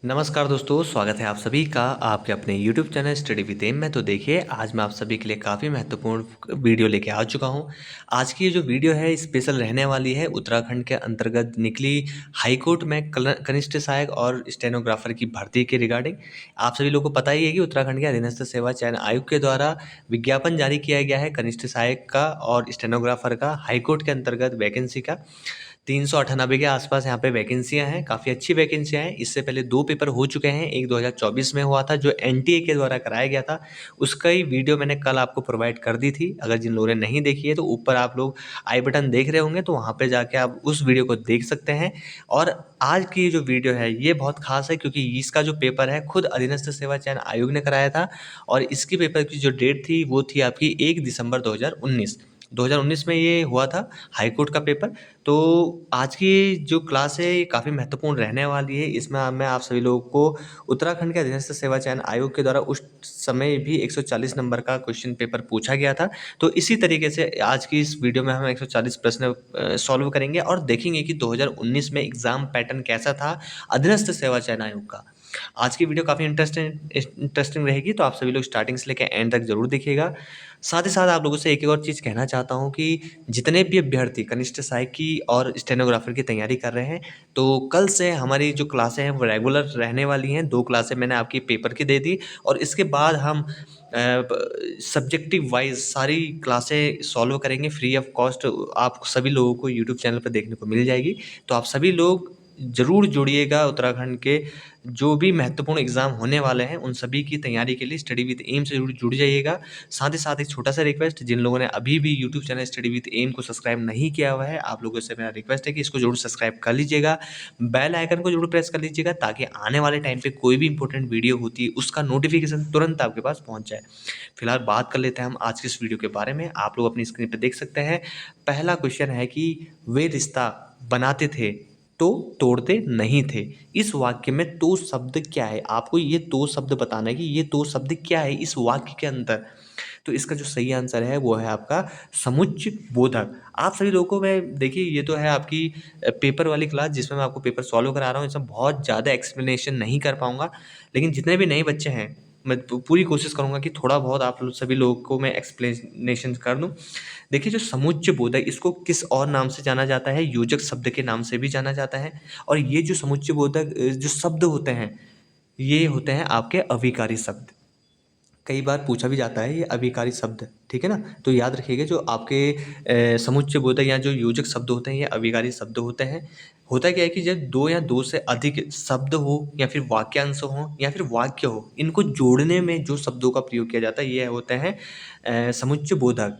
नमस्कार दोस्तों, स्वागत है आप सभी का आपके अपने YouTube channel study with M में। तो देखिए, आज मैं आप सभी के लिए काफ़ी महत्वपूर्ण वीडियो लेके आ चुका हूँ। आज की ये जो वीडियो है स्पेशल रहने वाली है। उत्तराखंड के अंतर्गत निकली हाई कोर्ट में कनिष्ठ सहायक और स्टेनोग्राफर की भर्ती के रिगार्डिंग। आप सभी लोगों को पता ही है कि उत्तराखंड के अधीनस्थ सेवा चयन आयोग के द्वारा विज्ञापन जारी किया गया है कनिष्ठ सहायक का और स्टेनोग्राफर का हाई कोर्ट के अंतर्गत वैकेंसी का। 398 के आसपास यहाँ पे वैकेंसियाँ हैं, काफ़ी अच्छी वैकेंसियाँ हैं। इससे पहले 2 पेपर हो चुके हैं, एक 2024 में हुआ था जो एनटीए के द्वारा कराया गया था। उसका ही वीडियो मैंने कल आपको प्रोवाइड कर दी थी। अगर जिन लोगों ने नहीं देखी है तो ऊपर आप लोग आई बटन देख रहे होंगे, तो वहाँ पे जाके आप उस वीडियो को देख सकते हैं। और आज की ये जो वीडियो है ये बहुत ख़ास है क्योंकि इसका जो पेपर है खुद अधीनस्थ सेवा चयन आयोग ने कराया था और इसकी पेपर की जो डेट थी वो थी आपकी 1 दिसंबर 2019। 2019 में ये हुआ था हाई कोर्ट का पेपर। तो आज की जो क्लास है ये काफ़ी महत्वपूर्ण रहने वाली है। इसमें मैं आप सभी लोगों को उत्तराखंड के अधीनस्थ सेवा चयन आयोग के द्वारा उस समय भी 140 नंबर का क्वेश्चन पेपर पूछा गया था। तो इसी तरीके से आज की इस वीडियो में हम 140 प्रश्न सॉल्व करेंगे और देखेंगे कि 2019 में एग्ज़ाम पैटर्न कैसा था अधीनस्थ सेवा चयन आयोग का। आज की वीडियो काफ़ी इंटरेस्टिंग रहेगी, तो आप सभी लोग स्टार्टिंग से लेकर एंड तक ज़रूर देखिएगा। साथ ही साथ आप लोगों से एक और चीज़ कहना चाहता हूँ कि जितने भी अभ्यर्थी कनिष्ठ सहायक की और स्टेनोग्राफर की तैयारी कर रहे हैं, तो कल से हमारी जो क्लासें हैं वो रेगुलर रहने वाली हैं। 2 क्लासें मैंने आपकी पेपर की दे दी और इसके बाद हम सब्जेक्टिव वाइज़ सारी क्लासें सॉल्व करेंगे फ्री ऑफ कॉस्ट। आप सभी लोगों को यूट्यूब चैनल पर देखने को मिल जाएगी। तो आप सभी लोग ज़रूर जुड़िएगा उत्तराखंड के जो भी महत्वपूर्ण एग्ज़ाम होने वाले हैं उन सभी की तैयारी के लिए स्टडी विद एम से जुड़ जाइएगा। साथ ही साथ एक छोटा-सा रिक्वेस्ट, जिन लोगों ने अभी भी YouTube channel study with M को सब्सक्राइब नहीं किया हुआ है, आप लोगों से मेरा रिक्वेस्ट है कि इसको ज़रूर सब्सक्राइब कर लीजिएगा। बेल आइकन को ज़रूर प्रेस कर लीजिएगा ताकि आने वाले टाइम पे कोई भी इंपॉर्टेंट वीडियो होती है उसका नोटिफिकेशन तुरंत आपके पास पहुँच जाए। फिलहाल बात कर लेते हैं हम आज की इस वीडियो के बारे में। आप लोग अपनी स्क्रीन पे देख सकते हैं। पहला क्वेश्चन है कि वे रिश्ता बनाते थे तो तोड़ते नहीं थे। इस वाक्य में तो शब्द क्या है? आपको ये तो शब्द बताना है कि ये तो शब्द क्या है इस वाक्य के अंदर। तो इसका जो सही आंसर है वो है आपका समुच्चय बोधक। आप सभी लोगों को मैं देखिए, ये तो है आपकी पेपर वाली क्लास जिसमें मैं आपको पेपर सॉल्व करा रहा हूँ। इसमें बहुत ज़्यादा एक्सप्लेनेशन नहीं कर पाऊँगा, लेकिन जितने भी नए बच्चे हैं मैं पूरी कोशिश करूँगा कि थोड़ा बहुत आप सभी लोगों को मैं एक्सप्लेनेशन कर दूँ। देखिए, जो समुच्चय बोधक इसको किस और नाम से जाना जाता है? योजक शब्द के नाम से भी जाना जाता है। और ये जो समुच्चय बोधक जो शब्द होते हैं, ये होते हैं आपके अभिकारी शब्द। कई बार पूछा भी जाता है ये अभिकारी शब्द, ठीक है ना? तो याद रखिएगा जो आपके समुच्चय बोधक या जो योजक शब्द होते हैं ये अभिकारी शब्द होते हैं। होता क्या है कि जब 2 या 2 से अधिक शब्द हो या फिर वाक्यांश हो या फिर वाक्य हो, इनको जोड़ने में जो शब्दों का प्रयोग किया जाता है ये होते हैं समुच्चय बोधक।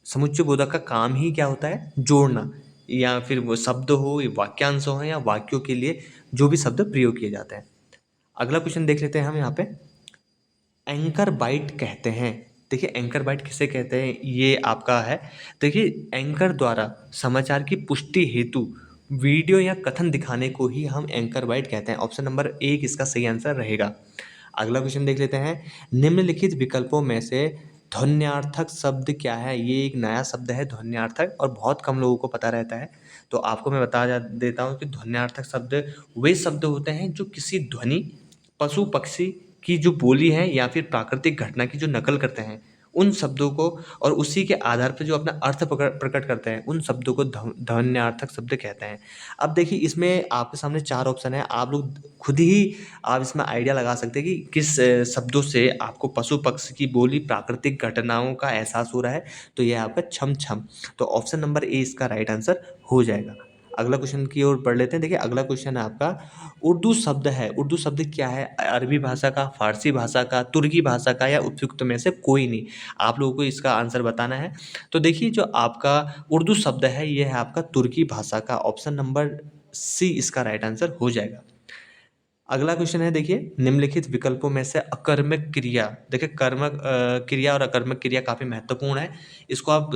समुच्चय बोधक का काम ही क्या होता है? जोड़ना। या फिर वो शब्द हो, वाक्यांश हो या वाक्यों के लिए जो भी शब्द प्रयोग किए जाते हैं। अगला क्वेश्चन देख लेते हैं हम यहाँ पे। एंकर बाइट कहते हैं। देखिए, एंकर बाइट किसे कहते हैं ये आपका है। देखिए, एंकर द्वारा समाचार की पुष्टि हेतु वीडियो या कथन दिखाने को ही हम एंकर बाइट कहते हैं। ऑप्शन नंबर 1 इसका सही आंसर रहेगा। अगला क्वेश्चन देख लेते हैं। निम्नलिखित विकल्पों में से ध्वन्यार्थक शब्द क्या है? ये एक नया शब्द है ध्वन्यार्थक और बहुत कम लोगों को पता रहता है। तो आपको मैं देता हूँ कि ध्वन्यार्थक शब्द वे शब्द होते हैं जो किसी ध्वनि, पशु पक्षी की जो बोली है या फिर प्राकृतिक घटना की जो नकल करते हैं उन शब्दों को और उसी के आधार पर जो अपना अर्थ प्रकट करते हैं उन शब्दों को ध्वन्यार्थक शब्द कहते हैं। अब देखिए, इसमें आपके सामने 4 ऑप्शन है। आप लोग खुद ही आप इसमें आइडिया लगा सकते हैं कि किस शब्दों से आपको पशु पक्षी की बोली, प्राकृतिक घटनाओं का एहसास हो रहा है। तो यह आपका छम छम। तो ऑप्शन नंबर ए इसका राइट आंसर हो जाएगा। अगला क्वेश्चन की ओर बढ़ लेते हैं। देखिए, अगला क्वेश्चन है आपका उर्दू शब्द है। उर्दू शब्द क्या है? अरबी भाषा का, फारसी भाषा का, तुर्की भाषा का या उपयुक्त में से कोई नहीं। आप लोगों को इसका आंसर बताना है। तो देखिए, जो आपका उर्दू शब्द है ये है आपका तुर्की भाषा का। ऑप्शन नंबर सी इसका राइट आंसर हो जाएगा। अगला क्वेश्चन है, देखिए, निम्नलिखित विकल्पों में से अकर्मक क्रिया। देखिए, कर्मक क्रिया और अकर्मक क्रिया काफ़ी महत्वपूर्ण है। इसको आप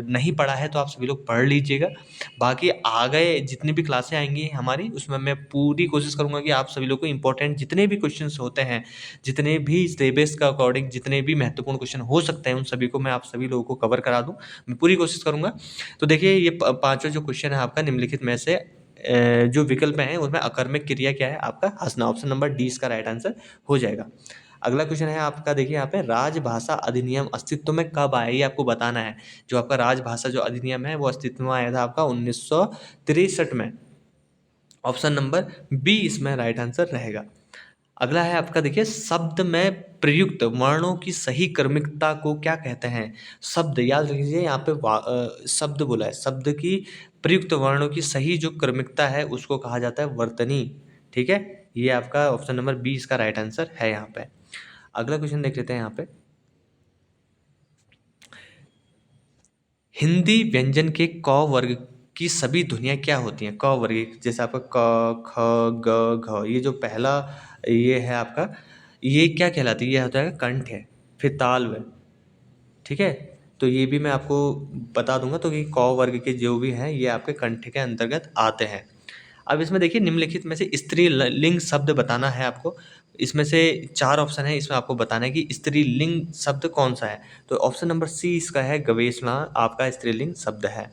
नहीं पढ़ा है तो आप सभी लोग पढ़ लीजिएगा। बाकी आगे जितनी भी क्लासें आएंगी हमारी उसमें मैं पूरी कोशिश करूँगा कि आप सभी लोग को इंपॉर्टेंट जितने भी क्वेश्चंस होते हैं, जितने भी सिलेबस का अकॉर्डिंग जितने भी महत्वपूर्ण क्वेश्चन हो सकते हैं उन सभी को मैं आप सभी लोगों को कवर करा दूँ। मैं पूरी कोशिश करूँगा। तो देखिए, ये पाँचों जो क्वेश्चन है आपका निम्नलिखित में से जो विकल्प हैं उनमें अकर्मक क्रिया क्या है आपका? हंसना। ऑप्शन नंबर डी इसका राइट आंसर हो जाएगा। अगला क्वेश्चन है आपका, देखिए यहाँ पे राजभाषा अधिनियम अस्तित्व में कब आया, ये आपको बताना है। जो आपका राजभाषा जो अधिनियम है वो अस्तित्व में आया था आपका 1963 में। ऑप्शन नंबर बी इसमें राइट आंसर रहेगा। अगला है आपका, देखिए शब्द में प्रयुक्त वर्णों की सही क्रमिकता को क्या कहते हैं? शब्द याद रखिए, यहाँ पे शब्द बोला है, शब्द की प्रयुक्त वर्णों की सही जो क्रमिकता है उसको कहा जाता है वर्तनी। ठीक है, ये आपका ऑप्शन नंबर बी इसका राइट आंसर है यहाँ पे। अगला क्वेश्चन देख लेते हैं यहाँ पे, हिंदी व्यंजन के क वर्ग की सभी ध्वनियाँ क्या होती हैं? क वर्ग जैसे आपका क, ख, ग, घ, ये जो पहला ये है आपका, ये क्या कहलाती है? ये होता है कंठ है, फिर ताल है। ठीक है, तो ये भी मैं आपको बता दूंगा, तो कि क वर्ग के जो भी हैं ये आपके कंठ के अंतर्गत आते हैं। अब इसमें देखिए निम्नलिखित में से स्त्रीलिंग शब्द बताना है आपको। इसमें से 4 ऑप्शन है, इसमें आपको बताना है कि स्त्रीलिंग शब्द कौन सा है। तो ऑप्शन नंबर सी इसका है गवेषणा, आपका स्त्रीलिंग शब्द है।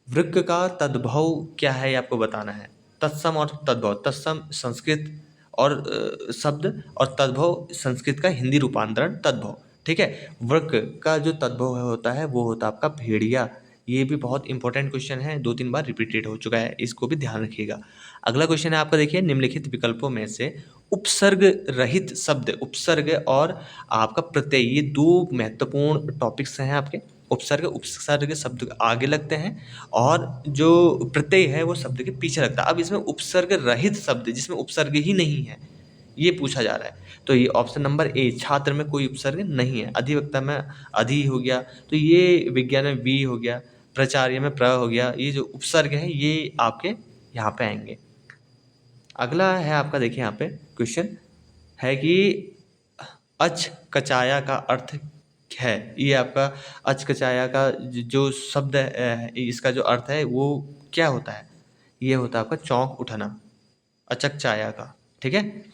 वृक्क का तद्भव क्या है, ये आपको बताना है। तत्सम और तद्भव, तत्सम संस्कृत और शब्द, और तद्भव संस्कृत का हिंदी रूपांतरण तद्भव। ठीक है, वृक्क का जो तद्भव होता है वो होता है आपका भेड़िया। ये भी बहुत इंपॉर्टेंट क्वेश्चन है, 2-3 बार रिपीटेड हो चुका है, इसको भी ध्यान रखिएगा। अगला क्वेश्चन है आपका, देखिए निम्नलिखित विकल्पों में से उपसर्ग रहित शब्द, उपसर्ग और आपका प्रत्यय, ये 2 महत्वपूर्ण टॉपिक्स हैं आपके। उपसर्ग, उपसर्ग शब्द आगे लगते हैं और जो प्रत्यय है वो शब्द के पीछे लगता है। अब इसमें उपसर्ग रहित शब्द जिसमें उपसर्ग ही नहीं है, ये पूछा जा रहा है। तो ये ऑप्शन नंबर ए, छात्र में कोई उपसर्ग नहीं है। अधिवक्ता में अधि हो गया, तो ये विज्ञान में वी हो गया, प्राचार्य में प्र हो गया। ये जो उपसर्ग है ये आपके यहाँ पे आएंगे। अगला है आपका, देखिए यहाँ पे क्वेश्चन है कि अच कचाया का अर्थ है। ये आपका अच कचाया का जो शब्द है, इसका जो अर्थ है वो क्या होता है? ये होता है आपका चौंक उठना, अचक चाया का। ठीक है,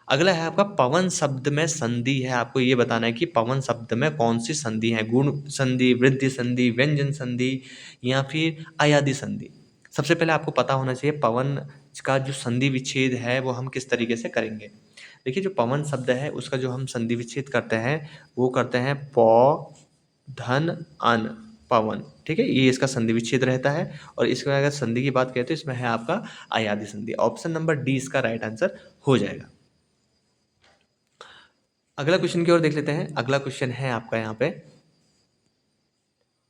अगला है आपका पवन शब्द में संधि है। आपको ये बताना है कि पवन शब्द में कौन सी संधि है? गुण संधि, वृद्धि संधि, व्यंजन संधि या फिर अयादि संधि। सबसे पहले आपको पता होना चाहिए पवन का जो संधि विच्छेद है वो हम किस तरीके से करेंगे। देखिए जो पवन शब्द है उसका जो हम संधि विच्छेद करते हैं वो करते हैं प धन अन, पवन। ठीक है, ये इसका संधि विच्छेद रहता है। और इसमें अगर संधि की बात करें तो इसमें है आपका अयादि संधि। ऑप्शन नंबर डी इसका राइट आंसर हो जाएगा। अगला क्वेश्चन की ओर देख लेते हैं। अगला क्वेश्चन है आपका यहाँ पे,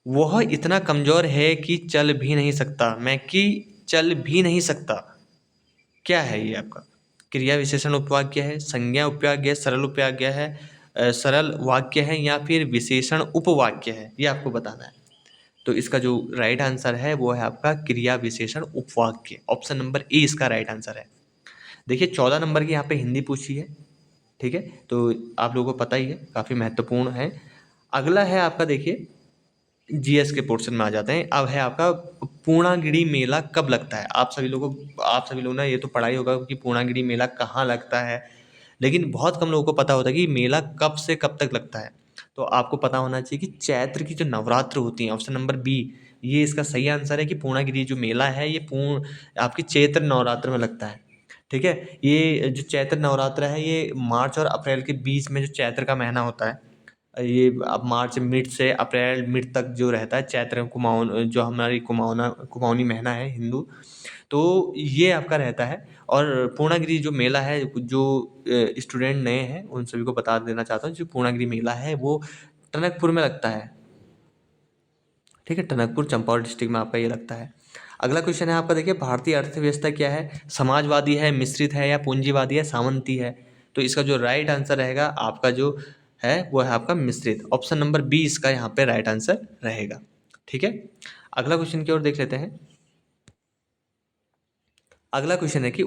वह इतना कमजोर है कि चल भी नहीं सकता। मैं कि चल भी नहीं सकता, क्या है ये आपका? क्रिया विशेषण उपवाक्य है, संज्ञा उपवाक्य है, सरल उपवाक्य है, सरल वाक्य है या फिर विशेषण उपवाक्य है, ये आपको बताना है। तो इसका जो राइट आंसर है वो है आपका क्रिया विशेषण उपवाक्य। ऑप्शन नंबर ए इसका राइट आंसर है। देखिए 14 नंबर की यहाँ पे हिंदी पूछी है। ठीक है, तो आप लोगों को पता ही है, काफ़ी महत्वपूर्ण है। अगला है आपका, देखिए जीएस के पोर्शन में आ जाते हैं। अब है आपका पूर्णागिरि मेला कब लगता है? आप सभी लोगों ने ये तो पढ़ा ही होगा कि पूर्णागिरि मेला कहाँ लगता है, लेकिन बहुत कम लोगों को पता होता है कि मेला कब से कब तक लगता है। तो आपको पता होना चाहिए कि चैत्र की जो नवरात्र होती है, ऑप्शन नंबर बी ये इसका सही आंसर है कि पूर्णागिरि जो मेला है ये आपकी चैत्र नवरात्र में लगता है। ठीक है, ये जो चैत्र नवरात्र है ये मार्च और अप्रैल के बीच में जो चैत्र का महीना होता है, ये अब मार्च मिड से अप्रैल मिड तक जो रहता है चैत्र कुमाऊन, जो हमारी कुमाऊनी महीना है हिंदू, तो ये आपका रहता है। और पूर्णागिरि जो मेला है, जो स्टूडेंट नए हैं उन सभी को बता देना चाहता हूँ, जो पूर्णागिरि मेला है वो टनकपुर में लगता है। ठीक है, टनकपुर चंपावत डिस्ट्रिक्ट में आपका ये लगता है। अगला क्वेश्चन है आपका, देखिए भारतीय अर्थव्यवस्था क्या है? समाजवादी है, मिश्रित है या पूंजीवादी है, सामंती है? तो इसका जो राइट आंसर रहेगा आपका जो है वो है आपका मिश्रित। ऑप्शन नंबर बी इसका यहाँ पे राइट आंसर रहेगा। ठीक है, अगला क्वेश्चन की ओर देख लेते हैं। अगला क्वेश्चन है कि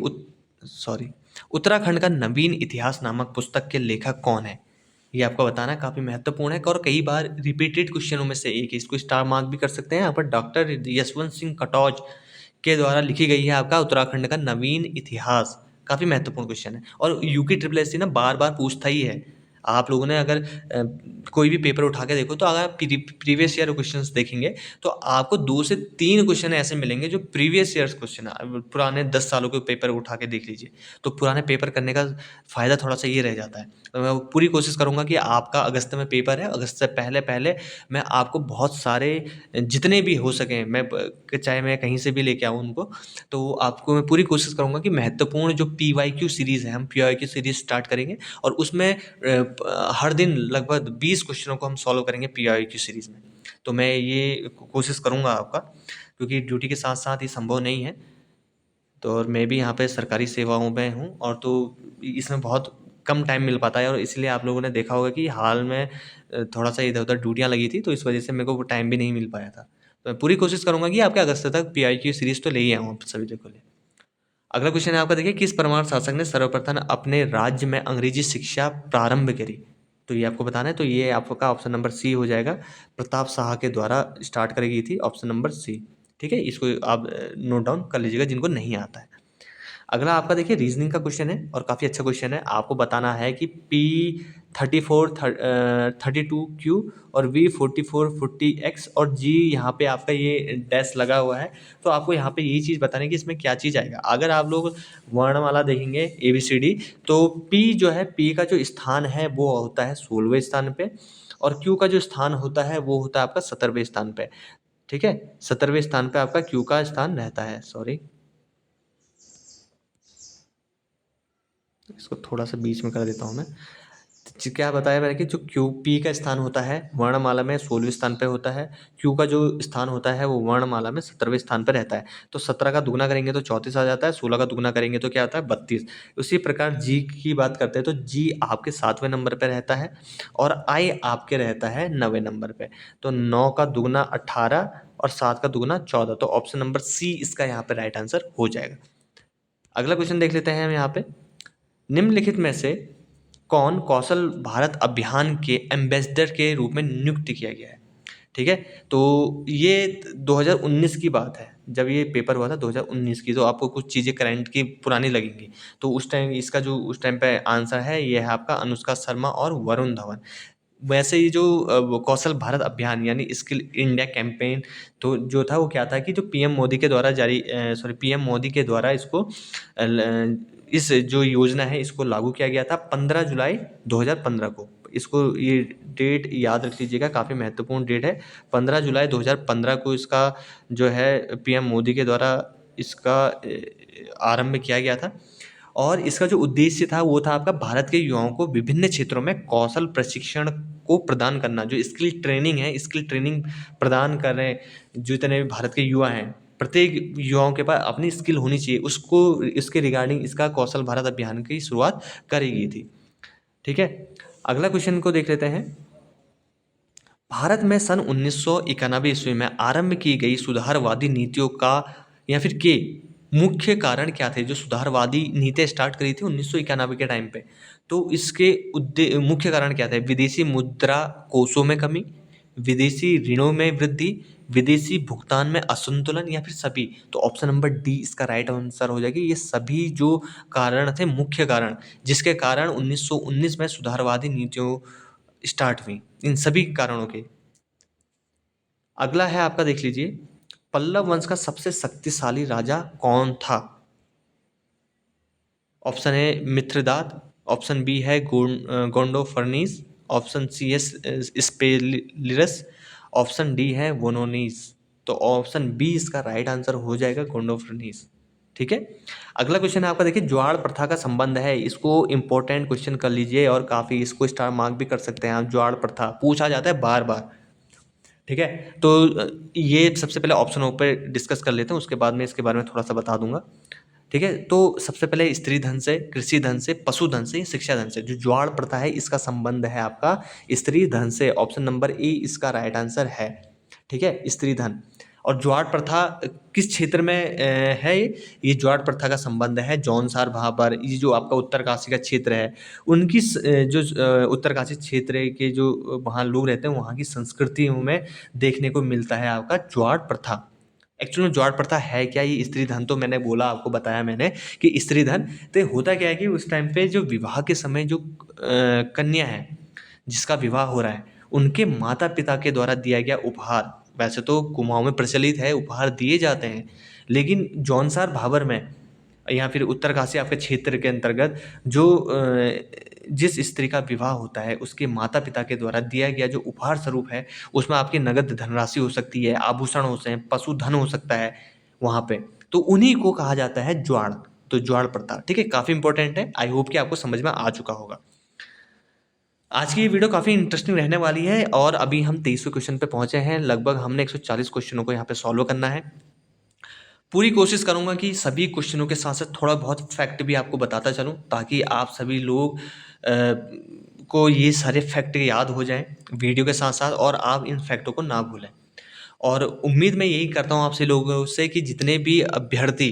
उत्तराखंड का नवीन इतिहास नामक पुस्तक के लेखक कौन है? ये आपको बताना काफ़ी महत्वपूर्ण है और कई बार रिपीटेड क्वेश्चनों में से एक है। इसको स्टार मार्क भी कर सकते हैं। यहाँ पर डॉक्टर यशवंत सिंह कटौज के द्वारा लिखी गई है आपका उत्तराखंड का नवीन इतिहास। काफ़ी महत्वपूर्ण क्वेश्चन है और यूके ट्रिपल एस सी ना बार बार पूछता ही है। आप लोगों ने अगर कोई भी पेपर उठा के देखो, तो अगर आप प्रीवियस ईयर क्वेश्चंस देखेंगे तो आपको 2 से 3 क्वेश्चन ऐसे मिलेंगे जो प्रीवियस ईयर्स क्वेश्चन है। पुराने 10 सालों के पेपर उठा के देख लीजिए, तो पुराने पेपर करने का फ़ायदा थोड़ा-सा ये रह जाता है। तो मैं पूरी कोशिश करूँगा कि आपका अगस्त में पेपर है, अगस्त से पहले-पहले मैं आपको बहुत सारे जितने भी हो सकें, मैं चाहे मैं कहीं से भी लेके आऊँ उनको, तो आपको मैं पूरी कोशिश करूँगा कि महत्वपूर्ण जो पीवाईक्यू सीरीज़ है, हम पीवाईक्यू सीरीज़ स्टार्ट करेंगे और उसमें हर दिन लगभग 20 क्वेश्चनों को हम सॉल्व करेंगे पीवाईक्यू सीरीज़ में। तो मैं ये कोशिश करूँगा आपका, क्योंकि ड्यूटी के साथ-साथ ये संभव नहीं है। तो और मैं भी यहाँ पे सरकारी सेवाओं में हूँ, और तो इसमें बहुत कम टाइम मिल पाता है, और इसलिए आप लोगों ने देखा होगा कि हाल में थोड़ा-सा इधर-उधर ड्यूटियाँ लगी थी, तो इस वजह से मेरे को वो टाइम भी नहीं मिल पाया था। तो मैं पूरी कोशिश करूँगा कि आपके अगस्त तक पीआईक्यू सीरीज़ तो ले ही आऊँ आप सभी लोगों के लिए। अगला क्वेश्चन है आपका, देखिए, किस परमार शासक ने सर्वप्रथम अपने राज्य में अंग्रेजी शिक्षा प्रारंभ करी? तो ये आपको बताना है, तो ये आपका ऑप्शन नंबर सी हो जाएगा। प्रताप शाह के द्वारा स्टार्ट करी गई थी, ऑप्शन नंबर सी। ठीक है, इसको आप नोट डाउन कर लीजिएगा जिनको नहीं आता है। अगला आपका देखिए रीजनिंग का क्वेश्चन है, और काफ़ी अच्छा क्वेश्चन है। आपको बताना है कि P34 32Q और V44 40X और G, यहाँ पे आपका ये डैश लगा हुआ है, तो आपको यहाँ पे यही चीज़ बतानी है कि इसमें क्या चीज़ आएगा। अगर आप लोग वर्णमाला देखेंगे ABCD, तो P जो है, P का जो स्थान है वो होता है 16वें स्थान पे, और Q का जो स्थान होता है वो होता है आपका 17वें स्थान पे। ठीक है, 17वें स्थान पे आपका Q का स्थान रहता है। सॉरी, इसको थोड़ा सा बीच में कर देता हूँ मैं। क्या बताया मैंने कि जो क्यू पी का स्थान होता है वर्णमाला में 16वें स्थान पे होता है, क्यू का जो स्थान होता है वो वर्णमाला में 17वें स्थान पे रहता है। तो 17 का दुगना करेंगे तो 34 आ जाता है, 16 का दुगना करेंगे तो क्या आता है, 32। उसी प्रकार जी की बात करते हैं तो जी आपके 7वें नंबर पर रहता है, और आई आपके रहता है 9वें नंबर पर। तो 9 का दुगना 18 और 7 का दुगना 14, तो ऑप्शन नंबर सी इसका यहाँ पे राइट आंसर हो जाएगा। अगला क्वेश्चन देख लेते हैं हम यहाँ पे। निम्नलिखित में से कौन कौशल भारत अभियान के एम्बेसडर के रूप में नियुक्त किया गया है? ठीक है, तो ये 2019 की बात है, जब ये पेपर हुआ था 2019 की, तो आपको कुछ चीज़ें करंट की पुरानी लगेंगी। तो उस टाइम इसका जो उस टाइम पे आंसर है, ये है आपका अनुष्का शर्मा और वरुण धवन। वैसे ही जो वो कौशल भारत अभियान यानी स्किल इंडिया कैंपेन, तो जो था वो क्या था कि जो पीएम मोदी के द्वारा पीएम मोदी के द्वारा इसको इस जो योजना है इसको लागू किया गया था 15 जुलाई 2015 को। इसको ये डेट याद रख लीजिएगा, काफ़ी महत्वपूर्ण डेट है। 15 जुलाई 2015 को इसका जो है पीएम मोदी के द्वारा इसका आरंभ किया गया था, और इसका जो उद्देश्य था वो था आपका भारत के युवाओं को विभिन्न क्षेत्रों में कौशल प्रशिक्षण को प्रदान करना। जो स्किल ट्रेनिंग है, स्किल ट्रेनिंग प्रदान कर रहे हैं जितने भी भारत के युवा हैं, प्रत्येक युवाओं के पास अपनी स्किल होनी चाहिए, उसको इसके रिगार्डिंग इसका कौशल भारत अभियान की शुरुआत करी गई थी। ठीक है, अगला क्वेश्चन को देख लेते हैं। भारत में सन 1991 ईस्वी में आरंभ की गई सुधारवादी नीतियों का या फिर के मुख्य कारण क्या थे? जो सुधारवादी नीतियाँ स्टार्ट करी थी 1991 के टाइम पे, तो इसके मुख्य कारण क्या थे? विदेशी मुद्रा कोषों में कमी, विदेशी ऋणों में वृद्धि, विदेशी भुगतान में असंतुलन, या फिर सभी? तो ऑप्शन नंबर डी इसका राइट आंसर हो जाएगी। ये सभी जो कारण थे, मुख्य कारण, जिसके कारण 1919 में सुधारवादी नीतियों स्टार्ट हुई, इन सभी कारणों के। अगला है आपका, देख लीजिए, पल्लव वंश का सबसे शक्तिशाली राजा कौन था? ऑप्शन ए मित्रदात, ऑप्शन बी है गोंडोफर्नीस, ऑप्शन सी है स्पेलिरस, ऑप्शन डी है वोनोनीस। तो ऑप्शन बी इसका राइट आंसर हो जाएगा, गोंडोफर्नीस। ठीक है, अगला क्वेश्चन है आपका, देखिए, ज्वार प्रथा का संबंध है, इसको इंपॉर्टेंट क्वेश्चन कर लीजिए और काफ़ी इसको स्टार मार्क भी कर सकते हैं आप। ज्वार प्रथा पूछा जाता है बार बार। ठीक है, तो ये सबसे पहले ऑप्शनों पर डिस्कस कर लेते हैं, उसके बाद में इसके बारे में थोड़ा सा बता दूंगा। ठीक है, तो सबसे पहले स्त्री धन से, कृषि धन से, पशुधन से, शिक्षा धन से। जो ज्वार प्रथा है इसका संबंध है आपका स्त्री धन से, ऑप्शन नंबर ए इसका राइट आंसर है। ठीक है, स्त्री धन। और ज्वार प्रथा किस क्षेत्र में है? ये ज्वार प्रथा का संबंध है जौनसार भाबर, ये जो आपका उत्तरकाशी का क्षेत्र है, उनकी जो उत्तरकाशी क्षेत्र के जो वहाँ लोग रहते हैं, वहाँ की संस्कृतियों में देखने को मिलता है आपका ज्वार प्रथा। एक्चुअल में ज्वार प्रथा है क्या? ये स्त्री धन तो मैंने बोला, आपको बताया मैंने कि स्त्री धन, तो होता क्या है कि उस टाइम पे जो विवाह के समय जो कन्या है जिसका विवाह हो रहा है, उनके माता पिता के द्वारा दिया गया उपहार, वैसे तो कुमाऊं में प्रचलित है उपहार दिए जाते हैं, लेकिन जौनसार भाबर में या फिर उत्तरकाशी आपके क्षेत्र के अंतर्गत जो जिस स्त्री का विवाह होता है उसके माता पिता के द्वारा दिया गया जो उपहार स्वरूप है, उसमें आपकी नगद धनराशि हो सकती है, आभूषण हो सकते हैं, पशुधन हो सकता है वहाँ पे, तो उन्हीं को कहा जाता है ज्वाड़। तो ज्वाड़ प्रथा, ठीक है, काफ़ी इंपॉर्टेंट है। आई होप कि आपको समझ में आ चुका होगा। आज की ये वीडियो काफ़ी इंटरेस्टिंग रहने वाली है और अभी हम 23वें क्वेश्चन पे पहुंचे हैं। लगभग हमने 140 क्वेश्चनों को यहाँ पे सॉल्व करना है। पूरी कोशिश करूंगा कि सभी क्वेश्चनों के साथ साथ थोड़ा बहुत फैक्ट भी आपको बताता चलूं, ताकि आप सभी लोग को ये सारे फैक्ट याद हो जाएं वीडियो के साथ साथ, और आप इन फैक्टों को ना भूलें। और उम्मीद मैं यही करता हूँ आपसे लोगों से कि जितने भी अभ्यर्थी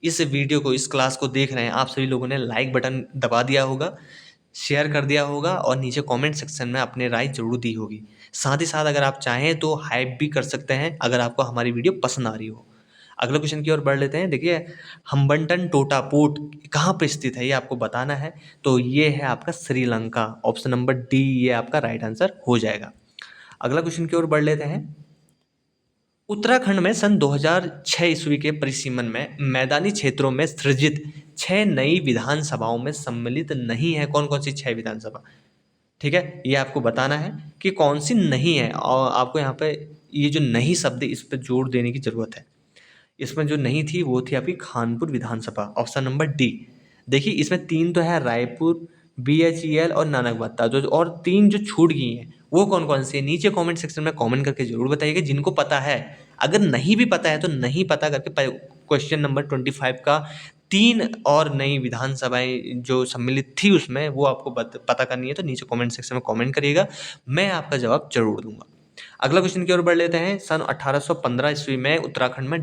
इस वीडियो को, इस क्लास को देख रहे हैं, आप सभी लोगों ने लाइक बटन दबा दिया होगा, शेयर कर दिया होगा और नीचे कमेंट सेक्शन में अपने राय जरूर दी होगी। साथ ही साथ अगर आप चाहें तो हाइप भी कर सकते हैं अगर आपको हमारी वीडियो पसंद आ रही हो। अगले क्वेश्चन की ओर बढ़ लेते हैं। देखिए, हम्बनटन टोटा पोर्ट कहाँ पर स्थित है ये आपको बताना है। तो ये है आपका श्रीलंका, ऑप्शन नंबर डी ये आपका राइट आंसर हो जाएगा। अगला क्वेश्चन की ओर बढ़ लेते हैं। उत्तराखंड में सन 2006 ईस्वी के परिसीमन में मैदानी क्षेत्रों में सृजित 6 नई विधानसभाओं में सम्मिलित नहीं है। कौन कौन सी 6 विधानसभा? ठीक है, ये आपको बताना है कि कौन सी नहीं है, और आपको यहाँ पे ये जो नहीं शब्द है इस पर जोर देने की जरूरत है। इसमें जो नहीं थी वो थी आपकी खानपुर विधानसभा, ऑप्शन नंबर डी। देखिए, इसमें 3 तो है, रायपुर, BHEL और नानकमत्ता, जो और 3 जो छूट गई हैं वो कौन कौन सी है? नीचे कमेंट सेक्शन में कमेंट करके जरूर बताइएगा जिनको पता है। अगर नहीं भी पता है तो नहीं पता करके क्वेश्चन नंबर 25 का 3 और नई विधानसभाएं जो सम्मिलित थी उसमें वो आपको पता करनी है, तो नीचे कमेंट सेक्शन में कमेंट करिएगा, मैं आपका जवाब जरूर दूंगा। अगला क्वेश्चन की ओर बढ़ लेते हैं। सन 1815 ईस्वी में उत्तराखंड में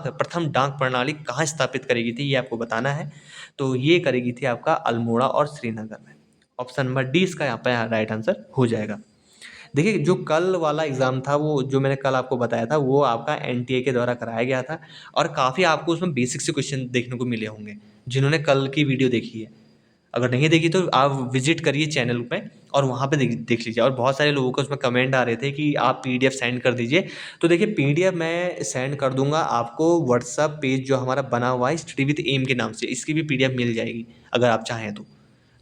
प्रथम डाक प्रणाली कहाँ स्थापित करेगी थी, ये आपको बताना है। तो ये करेगी थी आपका अल्मोड़ा और श्रीनगर में। ऑप्शन नंबर डी इसका यहाँ पे राइट आंसर हो जाएगा। देखिए, जो कल वाला एग्जाम था, वो जो मैंने कल आपको बताया था, वो आपका NTA के द्वारा कराया गया था, और काफ़ी आपको उसमें बेसिक से क्वेश्चन देखने को मिले होंगे जिन्होंने कल की वीडियो देखी है। अगर नहीं देखी तो आप विजिट करिए चैनल पे और वहाँ पे देख लीजिए। और बहुत सारे लोगों को उसमें कमेंट आ रहे थे कि आप PDF सेंड कर दीजिए। तो देखिए, PDF मैं सेंड कर दूंगा आपको। व्हाट्सअप पेज जो हमारा बना हुआ है स्टडी विद एम के नाम से, इसकी भी PDF मिल जाएगी अगर आप चाहें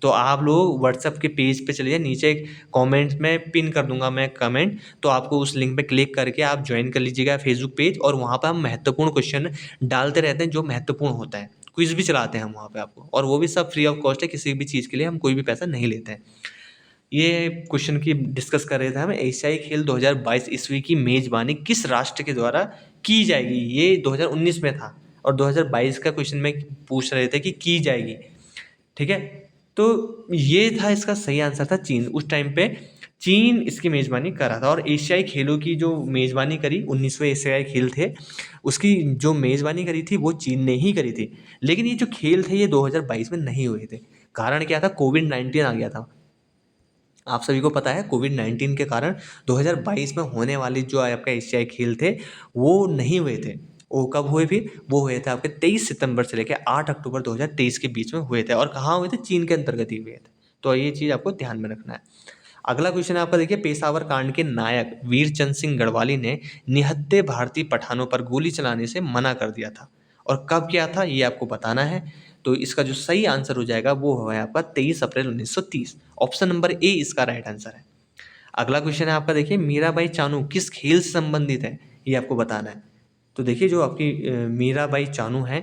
तो आप लोग व्हाट्सअप के पेज पे चले जाइए, नीचे कमेंट्स में पिन कर दूंगा मैं कमेंट, तो आपको उस लिंक पे क्लिक करके आप ज्वाइन कर लीजिएगा फेसबुक पेज, और वहाँ पर हम महत्वपूर्ण क्वेश्चन डालते रहते हैं जो महत्वपूर्ण होता है। क्विज भी चलाते हैं हम वहाँ पे आपको, और वो भी सब फ्री ऑफ कॉस्ट है, किसी भी चीज़ के लिए हम कोई भी पैसा नहीं लेते हैं। ये क्वेश्चन की डिस्कस कर रहे थे हम। एशियाई खेल 2022 ईस्वी की मेजबानी किस राष्ट्र के द्वारा की जाएगी? ये 2019 में था और 2022 का क्वेश्चन में पूछ रहे थे कि की जाएगी। ठीक है, तो ये था इसका सही आंसर था चीन। उस टाइम पे चीन इसकी मेज़बानी कर रहा था, और एशियाई खेलों की जो मेज़बानी करी, 19वें एशियाई खेल थे, उसकी जो मेज़बानी करी थी वो चीन ने ही करी थी। लेकिन ये जो खेल थे ये 2022 में नहीं हुए थे। कारण क्या था? कोविड-19 आ गया था। आप सभी को पता है, कोविड-19 के कारण 2022 में होने वाले जो आपका एशियाई खेल थे वो नहीं हुए थे। वो कब हुए फिर? वो हुए थे आपके 23 सितंबर से लेकर 8 अक्टूबर 2023 के बीच में हुए थे, और कहाँ हुए थे? चीन के अंतर्गत ही हुए थे। तो ये चीज़ आपको ध्यान में रखना है। अगला क्वेश्चन आपका देखिए, पेशावर कांड के नायक वीरचंद सिंह गढ़वाली ने निहत्थे भारतीय पठानों पर गोली चलाने से मना कर दिया था, और कब किया था ये आपको बताना है। तो इसका जो सही आंसर हो जाएगा वो है आपका 23 अप्रैल 1930। ऑप्शन नंबर ए इसका राइट आंसर है। अगला क्वेश्चन है आपका देखिए, मीराबाई चानू किस खेल से संबंधित है, ये आपको बताना है। तो देखिए, जो आपकी मीराबाई चानू है,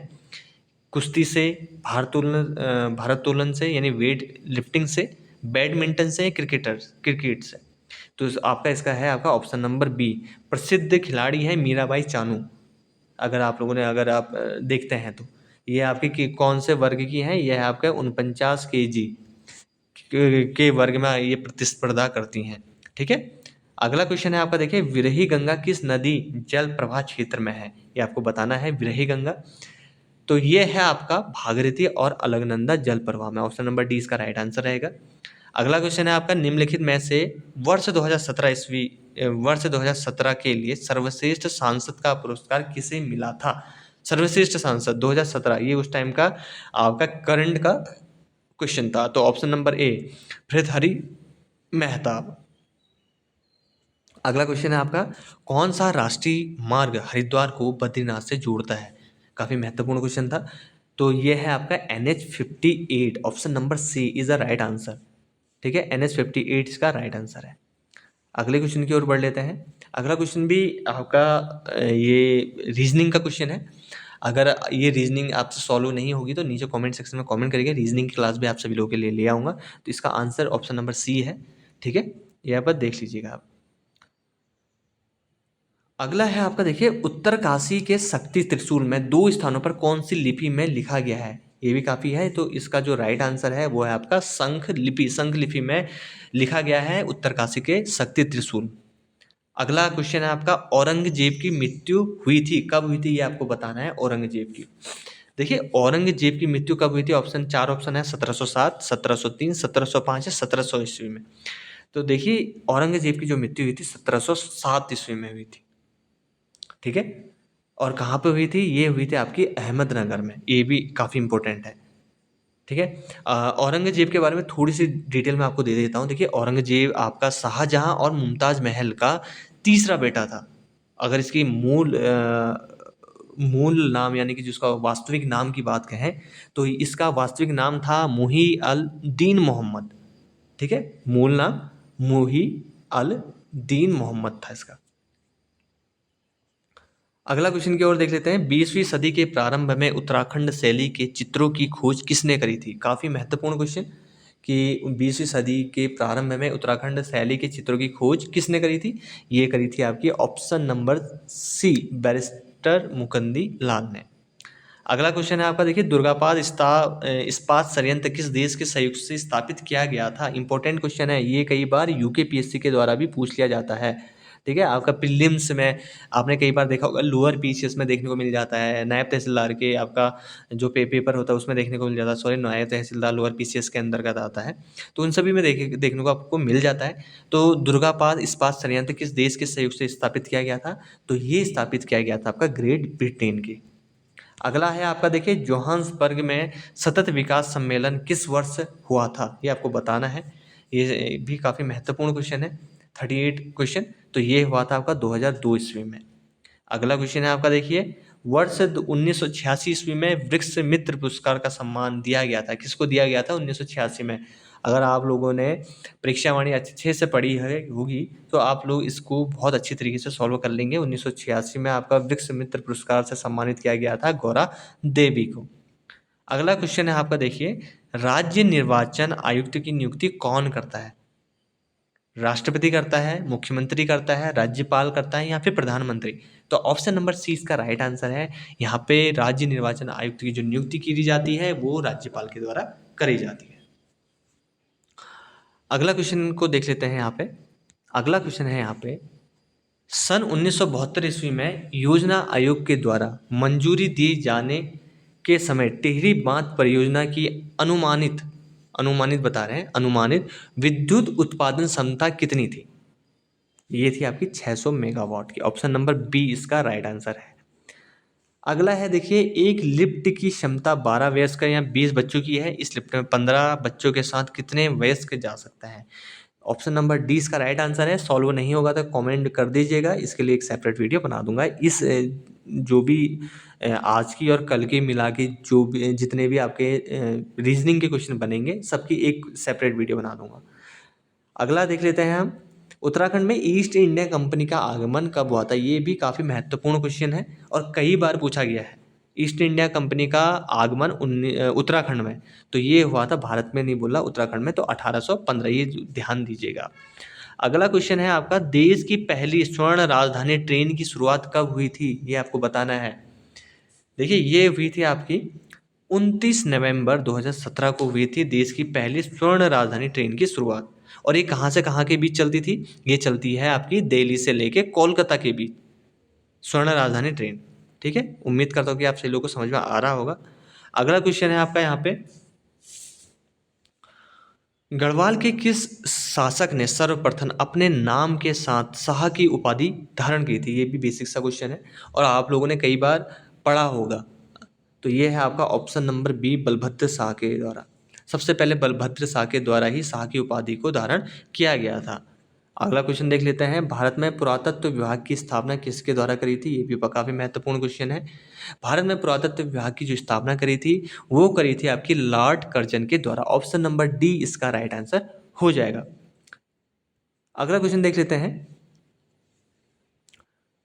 कुश्ती से, भारोत्तोलन से यानी वेट लिफ्टिंग से, बैडमिंटन से, क्रिकेट से। तो आपका इसका है आपका ऑप्शन नंबर बी, प्रसिद्ध खिलाड़ी है मीराबाई चानू। अगर आप देखते हैं तो ये आपके कौन से वर्ग की हैं? ये है आपके 49 kg के वर्ग में ये प्रतिस्पर्धा करती हैं। ठीक है, अगला क्वेश्चन है आपका देखिए, विरही गंगा किस नदी जल प्रवाह क्षेत्र में है? ये आपको बताना है, विरही गंगा। तो ये है आपका भागीरथी और अलकनंदा जल प्रवाह में। ऑप्शन नंबर डी इसका राइट आंसर रहेगा। अगला क्वेश्चन है आपका, निम्नलिखित में से वर्ष 2017 ईस्वी वर्ष 2017 के लिए सर्वश्रेष्ठ सांसद का पुरस्कार किसे मिला था? सर्वश्रेष्ठ सांसद 2017, ये उस टाइम का आपका करंट का क्वेश्चन था। तो option number A Bhartrihari Mahtab. अगला क्वेश्चन है आपका, कौन सा राष्ट्रीय मार्ग हरिद्वार को बद्रीनाथ से जोड़ता है? काफ़ी महत्वपूर्ण क्वेश्चन था। तो ये है आपका NH58, option number C is the right answer. ठीक है, NH58 इसका राइट आंसर है। अगले क्वेश्चन की ओर बढ़ लेते हैं। अगला क्वेश्चन भी आपका ये रीजनिंग का क्वेश्चन है। अगर ये रीजनिंग आपसे सॉल्व नहीं होगी तो नीचे कमेंट सेक्शन में कमेंट करिएगा, रीजनिंग की क्लास भी आप सभी लोगों के लिए ले आऊँगा। तो इसका आंसर ऑप्शन नंबर सी है। ठीक है, यहाँ पर देख लीजिएगा आप। अगला है आपका, देखिए, उत्तरकाशी के शक्ति त्रिशूल में 2 स्थानों पर कौन सी लिपि में लिखा गया है? ये भी काफ़ी है। तो इसका जो राइट आंसर है वो है आपका शंख लिपि। शंख लिपि में लिखा गया है उत्तरकाशी के शक्ति त्रिशूल। अगला क्वेश्चन है आपका, औरंगजेब की मृत्यु हुई थी, कब हुई थी ये आपको बताना है। औरंगजेब की, देखिए, औरंगजेब की मृत्यु कब हुई थी? ऑप्शन 4 ऑप्शन है, 1707, 1703, 1705 या 1700 ईस्वी में। तो देखिए, औरंगजेब की जो मृत्यु हुई थी 1707 ईस्वी में हुई थी। ठीक है, और कहाँ पे हुई थी? ये हुई थी आपकी अहमदनगर में। ये भी काफ़ी इंपॉर्टेंट है। ठीक है, औरंगजेब के बारे में थोड़ी सी डिटेल मैं आपको दे देता हूँ। देखिए, औरंगजेब आपका शाहजहां और मुमताज महल का तीसरा बेटा था। अगर इसकी मूल नाम यानी कि जिसका वास्तविक नाम की बात कहें तो इसका वास्तविक नाम था मुही अल दीन मोहम्मद। ठीक है, मूल नाम मुही अल दीन मोहम्मद था इसका। अगला क्वेश्चन की ओर देख लेते हैं। 20वीं सदी के प्रारंभ में उत्तराखंड शैली के चित्रों की खोज किसने करी थी? काफ़ी महत्वपूर्ण क्वेश्चन कि 20वीं सदी के प्रारंभ में उत्तराखंड शैली के चित्रों की खोज किसने करी थी? ये करी थी आपकी option number C, barrister Mukundi Lal ने। अगला क्वेश्चन है आपका, देखिए, दुर्गापाद इस्पात संयंत्र किस देश के सहयोग से स्थापित किया गया था? इंपॉर्टेंट क्वेश्चन है ये, कई बार यूकेपीएससी के द्वारा भी पूछ लिया जाता है। ठीक है, आपका प्रीलिम्स में आपने कई बार देखा होगा, लोअर पीसीएस में देखने को मिल जाता है, नायब तहसीलदार के आपका जो पेपर होता है उसमें देखने को मिल जाता है। सॉरी, नायब तहसीलदार लोअर पीसीएस के अंतर्गत आता है। तो उन सभी में देखने को आपको मिल जाता है। तो दुर्गापाद इस्पात संयंत्र किस देश के सहयोग से स्थापित किया गया था? तो ये स्थापित किया गया था आपका ग्रेट ब्रिटेन के। अगला है आपका, देखिए, जोहान्सबर्ग में सतत विकास सम्मेलन किस वर्ष हुआ था? ये आपको बताना है। ये भी काफ़ी महत्वपूर्ण क्वेश्चन है, 38 क्वेश्चन। तो ये हुआ था आपका 2002 ईस्वी में। अगला क्वेश्चन है आपका, देखिए, वर्ष 1986 ईस्वी में वृक्ष मित्र पुरस्कार का सम्मान दिया गया था। किसको दिया गया था 1986 में? अगर आप लोगों ने परीक्षा वाणी अच्छे से पढ़ी है होगी तो आप लोग इसको बहुत अच्छी तरीके से सॉल्व कर लेंगे। 1986 में आपका वृक्ष मित्र पुरस्कार से सम्मानित किया गया था गौरा देवी को। अगला क्वेश्चन है आपका, देखिए, राज्य निर्वाचन आयुक्त की नियुक्ति कौन करता है? राष्ट्रपति करता है, मुख्यमंत्री करता है, राज्यपाल करता है या फिर प्रधानमंत्री? तो ऑप्शन नंबर सी इसका राइट आंसर है। यहाँ पे राज्य निर्वाचन आयुक्त की जो नियुक्ति की जाती है वो राज्यपाल के द्वारा करी जाती है। अगला क्वेश्चन को देख लेते हैं यहाँ पे। अगला क्वेश्चन है यहाँ पे, सन 1972 ईस्वी में योजना आयोग के द्वारा मंजूरी दिए जाने के समय टिहरी बांध परियोजना की अनुमानित अनुमानित बता रहे हैं अनुमानित विद्युत उत्पादन क्षमता कितनी थी? ये थी आपकी 600 मेगावाट की। ऑप्शन नंबर बी इसका राइट आंसर है। अगला है, देखिए, एक लिफ्ट की क्षमता 12 वयस्क या 20 बच्चों की है। इस लिफ्ट में 15 बच्चों के साथ कितने वयस्क जा सकता है? ऑप्शन नंबर डी इसका राइट आंसर है। सॉल्व नहीं होगा तो कमेंट कर दीजिएगा, इसके लिए एक सेपरेट वीडियो बना दूंगा। इस जो भी आज की और कल की मिला के जो भी जितने भी आपके रीजनिंग के क्वेश्चन बनेंगे सबकी एक सेपरेट वीडियो बना दूंगा। अगला देख लेते हैं हम, उत्तराखंड में ईस्ट इंडिया कंपनी का आगमन कब हुआ था? ये भी काफ़ी महत्वपूर्ण क्वेश्चन है और कई बार पूछा गया है। ईस्ट इंडिया कंपनी का आगमन उत्तराखंड में, तो ये हुआ था, भारत में नहीं बोला, उत्तराखंड में। तो 1815, ये ध्यान दीजिएगा। अगला क्वेश्चन है आपका, देश की पहली स्वर्ण राजधानी ट्रेन की शुरुआत कब हुई थी? ये आपको बताना है। देखिए, ये हुई थी आपकी 29 नवंबर 2017 को हुई थी देश की पहली स्वर्ण राजधानी ट्रेन की शुरुआत। और ये कहाँ से कहाँ के बीच चलती थी? ये चलती है आपकी दिल्ली से लेके कोलकाता के बीच, स्वर्ण राजधानी ट्रेन। ठीक है, उम्मीद करता हूँ कि आप सभी लोगों को समझ में आ रहा होगा। अगला क्वेश्चन है आपका यहाँ पे, गढ़वाल के किस शासक ने सर्वप्रथम अपने नाम के साथ शाह की उपाधि धारण की थी? ये भी बेसिक सा क्वेश्चन है और आप लोगों ने कई बार पढ़ा होगा। तो ये है आपका option number B, Balbhadra Shah के द्वारा। सबसे पहले बलभद्र शाह के द्वारा ही शाह की उपाधि को धारण किया गया था। अगला क्वेश्चन देख लेते हैं, भारत में पुरातत्व विभाग की स्थापना किसके द्वारा करी थी? ये भी काफी महत्वपूर्ण क्वेश्चन है। भारत में पुरातत्व विभाग की जो स्थापना करी थी वो करी थी आपकी लॉर्ड कर्जन के द्वारा। ऑप्शन नंबर डी इसका राइट आंसर हो जाएगा। अगला क्वेश्चन देख लेते हैं,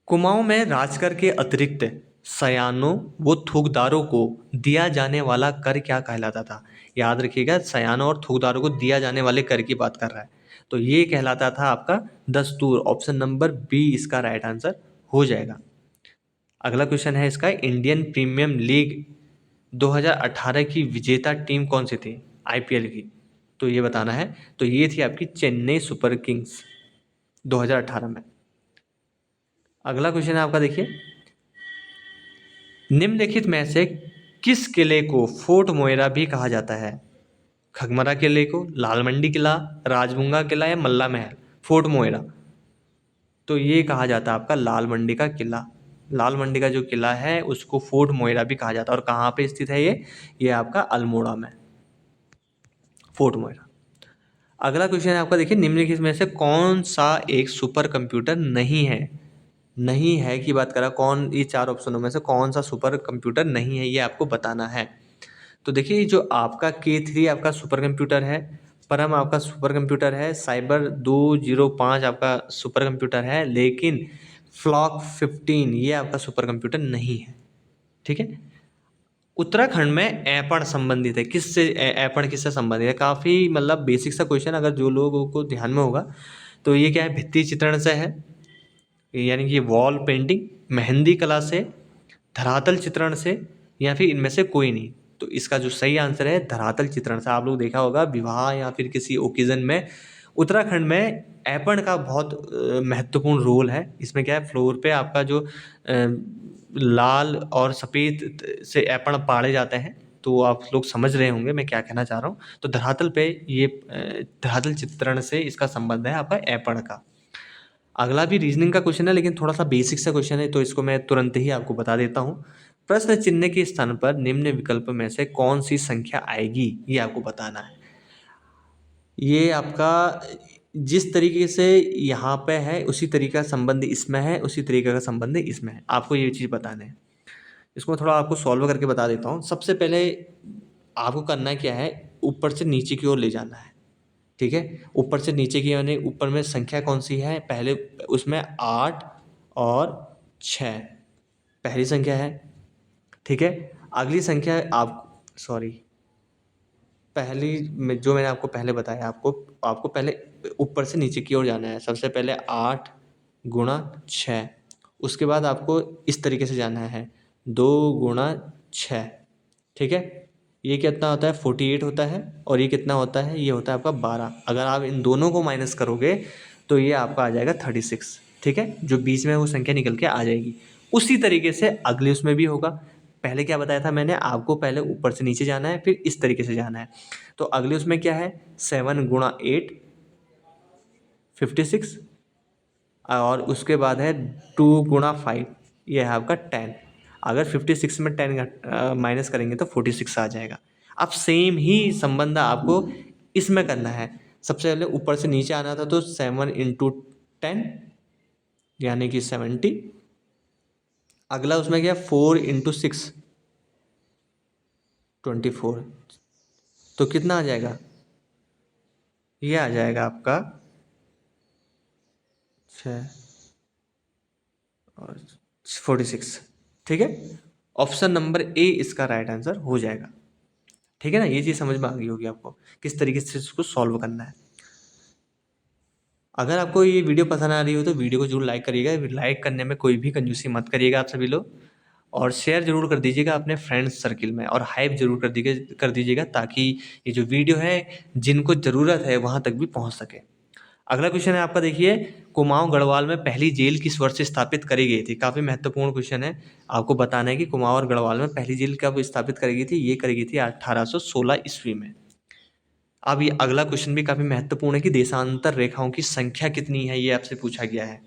कुमाऊं में राजकर के अतिरिक्त सयानों व थोकदारों को दिया जाने वाला कर क्या कहलाता था? याद रखिएगा, सयानों और थोकदारों को दिया जाने वाले कर की बात कर रहा है, तो ये कहलाता था आपका दस्तूर। ऑप्शन नंबर बी इसका राइट आंसर हो जाएगा। अगला क्वेश्चन है इसका, इंडियन प्रीमियम लीग 2018 की विजेता टीम कौन सी थी आईपीएल की? तो ये बताना है। तो ये थी आपकी चेन्नई सुपर किंग्स 2018 में। अगला क्वेश्चन है आपका, देखिए, निम्नलिखित में से किस किले को फोर्ट मोइरा भी कहा जाता है? खगमरा किले को, लाल मंडी किला, राजबुंगा किला या मल्ला महल? फोर्ट मोइरा, तो ये कहा जाता है आपका लाल मंडी का किला। लाल मंडी का जो किला है उसको फोर्ट मोइरा भी कहा जाता है। और कहाँ पे स्थित है ये आपका अल्मोड़ा में, फोर्ट मोइरा। अगला क्वेश्चन है आपका, देखिए, निम्नलिखित में से कौन सा एक सुपर कंप्यूटर नहीं है? नहीं है की बात करा, कौन, ये चार ऑप्शनों में से कौन सा सुपर कंप्यूटर नहीं है ये आपको बताना है। तो देखिए, जो आपका K3 आपका सुपर कंप्यूटर है, परम आपका सुपर कंप्यूटर है, साइबर 205 आपका सुपर कंप्यूटर है, लेकिन फ्लॉक 15 ये आपका सुपर कंप्यूटर नहीं है। ठीक है। उत्तराखंड में ऐपण संबंधित है किससे? ऐपण किससे संबंधित है? काफ़ी मतलब बेसिक सा क्वेश्चन, अगर जो लोगों को ध्यान में होगा तो ये क्या है, भित्ति चित्रण से है, यानी कि वॉल पेंटिंग, मेहंदी कला से, धरातल चित्रण से, या फिर इनमें से कोई नहीं। तो इसका जो सही आंसर है धरातल चित्रण से। आप लोग देखा होगा विवाह या फिर किसी ओकेजन में उत्तराखंड में ऐपण का बहुत महत्वपूर्ण रोल है। इसमें क्या है, फ्लोर पे आपका जो लाल और सफ़ेद से ऐपण पाड़े जाते हैं। तो आप लोग समझ रहे होंगे मैं क्या कहना चाह रहा हूँ। तो धरातल पे ये धरातल चित्रण से इसका संबंध है आपका ऐपण का। अगला भी रीजनिंग का क्वेश्चन है, लेकिन थोड़ा सा बेसिक सा क्वेश्चन है, तो इसको मैं तुरंत ही आपको बता देता हूँ। प्रश्न चिन्ह के स्थान पर निम्न विकल्प में से कौन सी संख्या आएगी, ये आपको बताना है। ये आपका जिस तरीके से यहाँ पे है उसी तरीके का संबंध इसमें है, उसी तरीके का संबंध इसमें है, आपको ये चीज़ बताना है। इसको मैं थोड़ा आपको सॉल्व करके बता देता हूँ। सबसे पहले आपको करना क्या है, ऊपर से नीचे की ओर ले जाना है। ठीक है, ऊपर से नीचे की, यानी ऊपर में संख्या कौन सी है, पहले उसमें 8 और 6 पहली संख्या है। ठीक है, अगली संख्या आप, सॉरी, पहली में जो मैंने आपको पहले बताया, आपको आपको पहले ऊपर से नीचे की ओर जाना है। सबसे पहले 8 गुणा 6, उसके बाद आपको इस तरीके से जाना है 2 गुणा 6। ठीक है, ये कितना होता है 48 होता है, और ये कितना होता है, ये होता है आपका 12। अगर आप इन दोनों को माइनस करोगे तो ये आपका आ जाएगा 36। ठीक है, जो बीच में वो संख्या निकल के आ जाएगी। उसी तरीके से अगले उसमें भी होगा। पहले क्या बताया था मैंने आपको, पहले ऊपर से नीचे जाना है फिर इस तरीके से जाना है। तो अगले उसमें क्या है, 7 गुणा 8 56, और उसके बाद है 2 गुणा 5, ये है आपका 10। अगर 56 में 10 माइनस करेंगे तो 46 आ जाएगा। अब सेम ही संबंध आपको इसमें करना है। सबसे पहले ऊपर से नीचे आना था, तो 7 इंटू 10 यानी कि 70। अगला उसमें क्या, 4 इंटू 6 24, तो कितना आ जाएगा, ये आ जाएगा आपका 6 और 46। ठीक है, ऑप्शन नंबर ए इसका राइट आंसर हो जाएगा। ठीक है ना, ये चीज़ समझ में आ गई होगी आपको किस तरीके से इसको सॉल्व करना है। अगर आपको ये वीडियो पसंद आ रही हो तो वीडियो को जरूर लाइक करिएगा। लाइक करने में कोई भी कंजूसी मत करिएगा आप सभी लोग, और शेयर जरूर कर दीजिएगा अपने फ्रेंड्स सर्किल में, और हाइप जरूर कर दीजिएगा ताकि ये जो वीडियो है जिनको ज़रूरत है वहाँ तक भी पहुँच सके। अगला क्वेश्चन है आपका, देखिए, कुमाऊं गढ़वाल में पहली जेल किस वर्ष स्थापित करी गई थी? काफ़ी महत्वपूर्ण क्वेश्चन है। आपको बताना है कि कुमाऊं और गढ़वाल में पहली जेल कब स्थापित करी गई थी। ये करी गई थी 1816 ईस्वी में। अब ये अगला क्वेश्चन भी काफ़ी महत्वपूर्ण है कि देशांतर रेखाओं की संख्या कितनी है, ये आपसे पूछा गया है।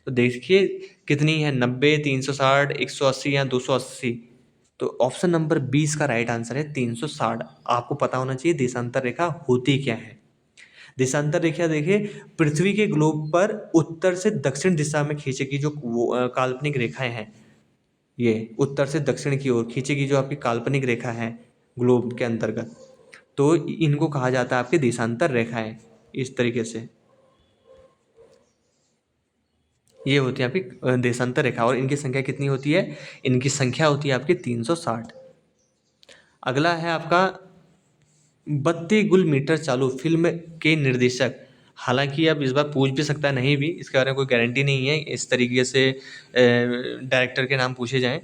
तो देखिए कितनी है, 90, 360, 180 या 280। तो ऑप्शन नंबर 20 का राइट आंसर है 360। आपको पता होना चाहिए देशांतर रेखा होती क्या है। देशांतर रेखा देखिए पृथ्वी के ग्लोब पर उत्तर से दक्षिण दिशा में खींचेगी जो काल्पनिक रेखाएं हैं, ये उत्तर से दक्षिण की ओर खींचेगी जो आपकी काल्पनिक रेखा है ग्लोब के अंतर्गत, तो इनको कहा जाता है आपके देशांतर रेखाएं। इस तरीके से ये होती है आपकी देशांतर रेखा। और इनकी संख्या कितनी होती है, इनकी संख्या होती है आपकी 360। अगला है आपका 32 गुल मीटर चालू फिल्म के निर्देशक। हालांकि अब इस बार पूछ भी सकता है, नहीं भी, इसके बारे में कोई गारंटी नहीं है इस तरीके से डायरेक्टर के नाम पूछे जाएं।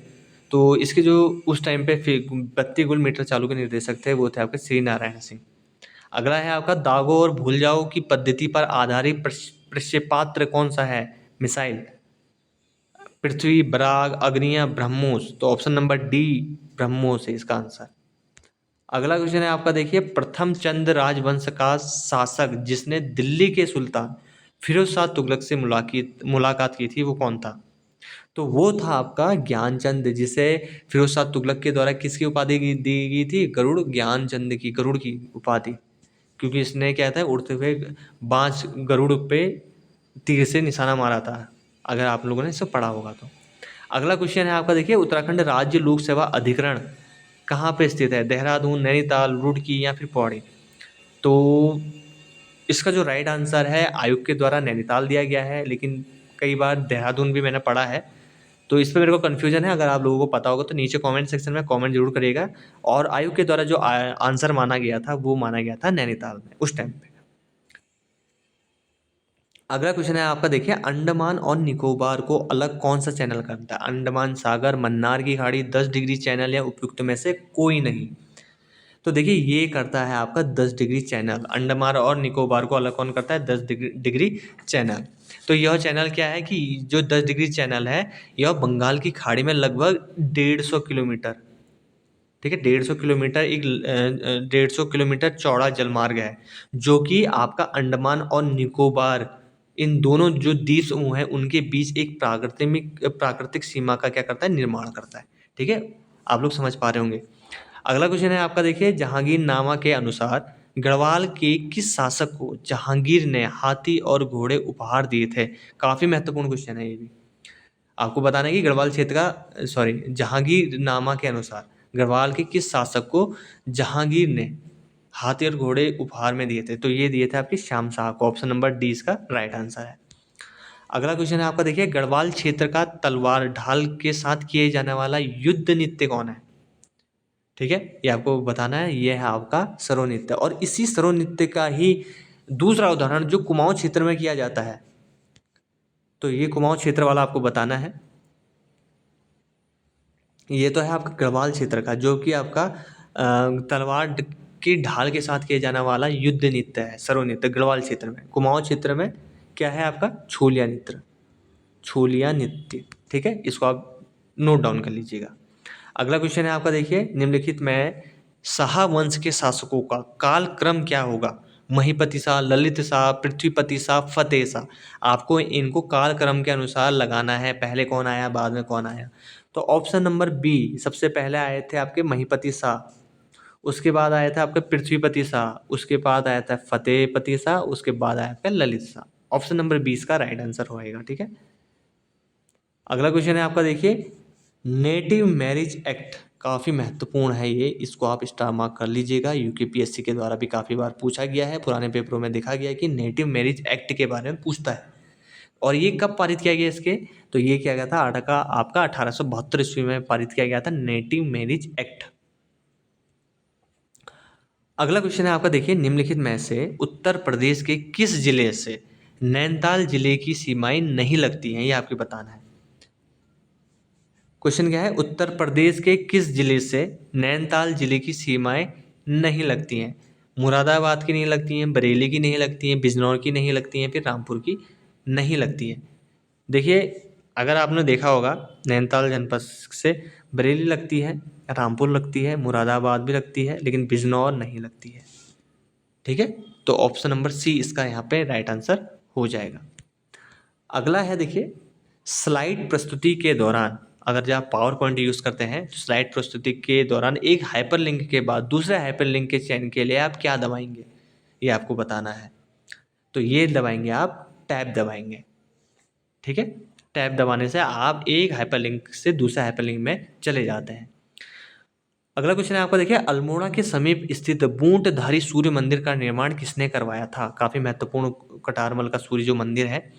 तो इसके जो उस टाइम पे 32 गुल मीटर चालू के निर्देशक थे वो थे आपके श्री नारायण सिंह। अगला है आपका दागो और भूल जाओ की पद्धति पर आधारित प्रक्षेपास्त्र कौन सा है, मिसाइल। पृथ्वी, बराग, अग्नि या ब्रह्मोस। तो ऑप्शन नंबर डी ब्रह्मोस है इसका आंसर। अगला क्वेश्चन है आपका देखिए प्रथम चंद राजवंश का शासक जिसने दिल्ली के सुल्तान फिरोज शाह तुगलक से मुलाकात की थी वो कौन था। तो वो था आपका ज्ञानचंद, जिसे फिरोज शाह तुगलक के द्वारा किसकी उपाधि दी गई थी, गरुड़ ज्ञानचंद की, गरुड़ की उपाधि, क्योंकि इसने क्या था उड़ते हुए बाँस गरुड़ पे तीर से निशाना मारा था, अगर आप लोगों ने इसे पढ़ा होगा तो। अगला क्वेश्चन है आपका देखिए उत्तराखंड राज्य लोक सेवा अधिकरण कहाँ पे स्थित है, देहरादून, नैनीताल, रुड़की या फिर पौड़ी। तो इसका जो राइट आंसर है आयोग के द्वारा नैनीताल दिया गया है, लेकिन कई बार देहरादून भी मैंने पढ़ा है, तो इस पे मेरे को कन्फ्यूजन है। अगर आप लोगों को पता होगा तो नीचे कमेंट सेक्शन में कमेंट जरूर करिएगा। और आयोग के द्वारा जो आंसर माना गया था वो माना गया था नैनीताल में उस टाइम पे। अगला क्वेश्चन है आपका देखिए अंडमान और निकोबार को अलग कौन सा चैनल करता है, अंडमान सागर, मन्नार की खाड़ी, 10 डिग्री चैनल या उपयुक्त में से कोई नहीं। तो देखिए ये करता है आपका 10 डिग्री चैनल, अंडमान और निकोबार को अलग कौन करता है, 10 डिग्री चैनल। तो यह चैनल क्या है कि जो 10 डिग्री चैनल है यह बंगाल की खाड़ी में लगभग 150 किलोमीटर, ठीक है, 150 किलोमीटर, एक 150 किलोमीटर चौड़ा जलमार्ग है, जो कि आपका अंडमान और निकोबार इन दोनों जो द्वीप समूह हैं उनके बीच एक प्राकृतिक सीमा का क्या करता है, निर्माण करता है। ठीक है, आप लोग समझ पा रहे होंगे। अगला क्वेश्चन है आपका देखिए जहांगीरनामा के अनुसार गढ़वाल के किस शासक को जहांगीर ने हाथी और घोड़े उपहार दिए थे। काफी महत्वपूर्ण क्वेश्चन है ये भी। आपको बताना है कि गढ़वाल क्षेत्र का जहांगीरनामा के अनुसार गढ़वाल के किस शासक को जहांगीर ने हाथी और घोड़े उपहार में दिए थे। तो ये दिए थे आपके श्याम शाह को। ऑप्शन नंबर डी इसका राइट आंसर है। अगला क्वेश्चन है आपका देखिए गढ़वाल क्षेत्र का तलवार ढाल के साथ किए जाने वाला युद्ध नृत्य कौन है। ठीक है, ये आपको बताना है, ये है आपका सरो नृत्य। और इसी सरो नृत्य का ही दूसरा उदाहरण जो कुमाऊं क्षेत्र में किया जाता है, तो ये कुमाऊं क्षेत्र वाला आपको बताना है। ये तो है आपका गढ़वाल क्षेत्र का जो कि आपका तलवार की ढाल के साथ किया जाने वाला युद्ध नृत्य है, सरो नृत्य गढ़वाल क्षेत्र में। कुमाऊं क्षेत्र में क्या है आपका छोलिया नृत्य, छोलिया नृत्य। ठीक है, इसको आप नोट डाउन कर लीजिएगा। अगला क्वेश्चन है आपका देखिए निम्नलिखित में शाह वंश के शासकों का काल क्रम क्या होगा, महीपति शाह, ललित शाह, पृथ्वीपति शाह, फतेह शाह। आपको इनको काल क्रम के अनुसार लगाना है, पहले कौन आया बाद में कौन आया। तो ऑप्शन नंबर बी सबसे पहले आए थे आपके महीपति शाह, उसके बाद आया था आपका पृथ्वीपति शाह, उसके बाद आया था फतेहपति शाह, उसके बाद आया था ललित शाह। ऑप्शन नंबर 20 का राइट आंसर होएगा। ठीक है, अगला क्वेश्चन है आपका देखिए नेटिव मैरिज एक्ट। काफ़ी महत्वपूर्ण है ये, इसको आप स्टार मार्क कर लीजिएगा। यूकेपीएससी के द्वारा भी काफ़ी बार पूछा गया है, पुराने पेपरों में देखा गया है कि नेटिव मैरिज एक्ट के बारे में पूछता है। और ये कब पारित किया गया इसके, तो ये किया गया था आपका 1872 ईस्वी में पारित किया गया था नेटिव मैरिज एक्ट। अगला क्वेश्चन है आपका देखिए निम्नलिखित में से उत्तर प्रदेश के किस जिले से नैनीताल जिले की सीमाएं नहीं लगती हैं, ये आपको बताना है। क्वेश्चन क्या है, उत्तर प्रदेश के किस जिले से नैनीताल जिले की सीमाएं नहीं लगती हैं। मुरादाबाद की नहीं लगती हैं, बरेली की नहीं लगती हैं, बिजनौर की नहीं लगती हैं, फिर रामपुर की नहीं लगती हैं। देखिए अगर आपने देखा होगा नैनीताल जनपद से बरेली लगती है, रामपुर लगती है, मुरादाबाद भी लगती है, लेकिन बिजनौर नहीं लगती है। ठीक है, तो ऑप्शन नंबर सी इसका यहाँ पे राइट आंसर हो जाएगा। अगला है देखिए, स्लाइड प्रस्तुति के दौरान, अगर जब आप पावर पॉइंट यूज़ करते हैं तो स्लाइड प्रस्तुति के दौरान एक हाइपरलिंक के बाद दूसरे हाइपरलिंक के चयन के लिए आप क्या दबाएंगे, ये आपको बताना है। तो ये दबाएंगे आप, टैब दबाएंगे। ठीक है, टैब दबाने से आप एक हाइपरलिंक से दूसरे हाइपरलिंक में चले जाते हैं। अगला क्वेश्चन है आपका देखिए, अल्मोड़ा के समीप स्थित बूंटधारी सूर्य मंदिर का निर्माण किसने करवाया था? काफ़ी महत्वपूर्ण कटारमल का सूर्य जो मंदिर है,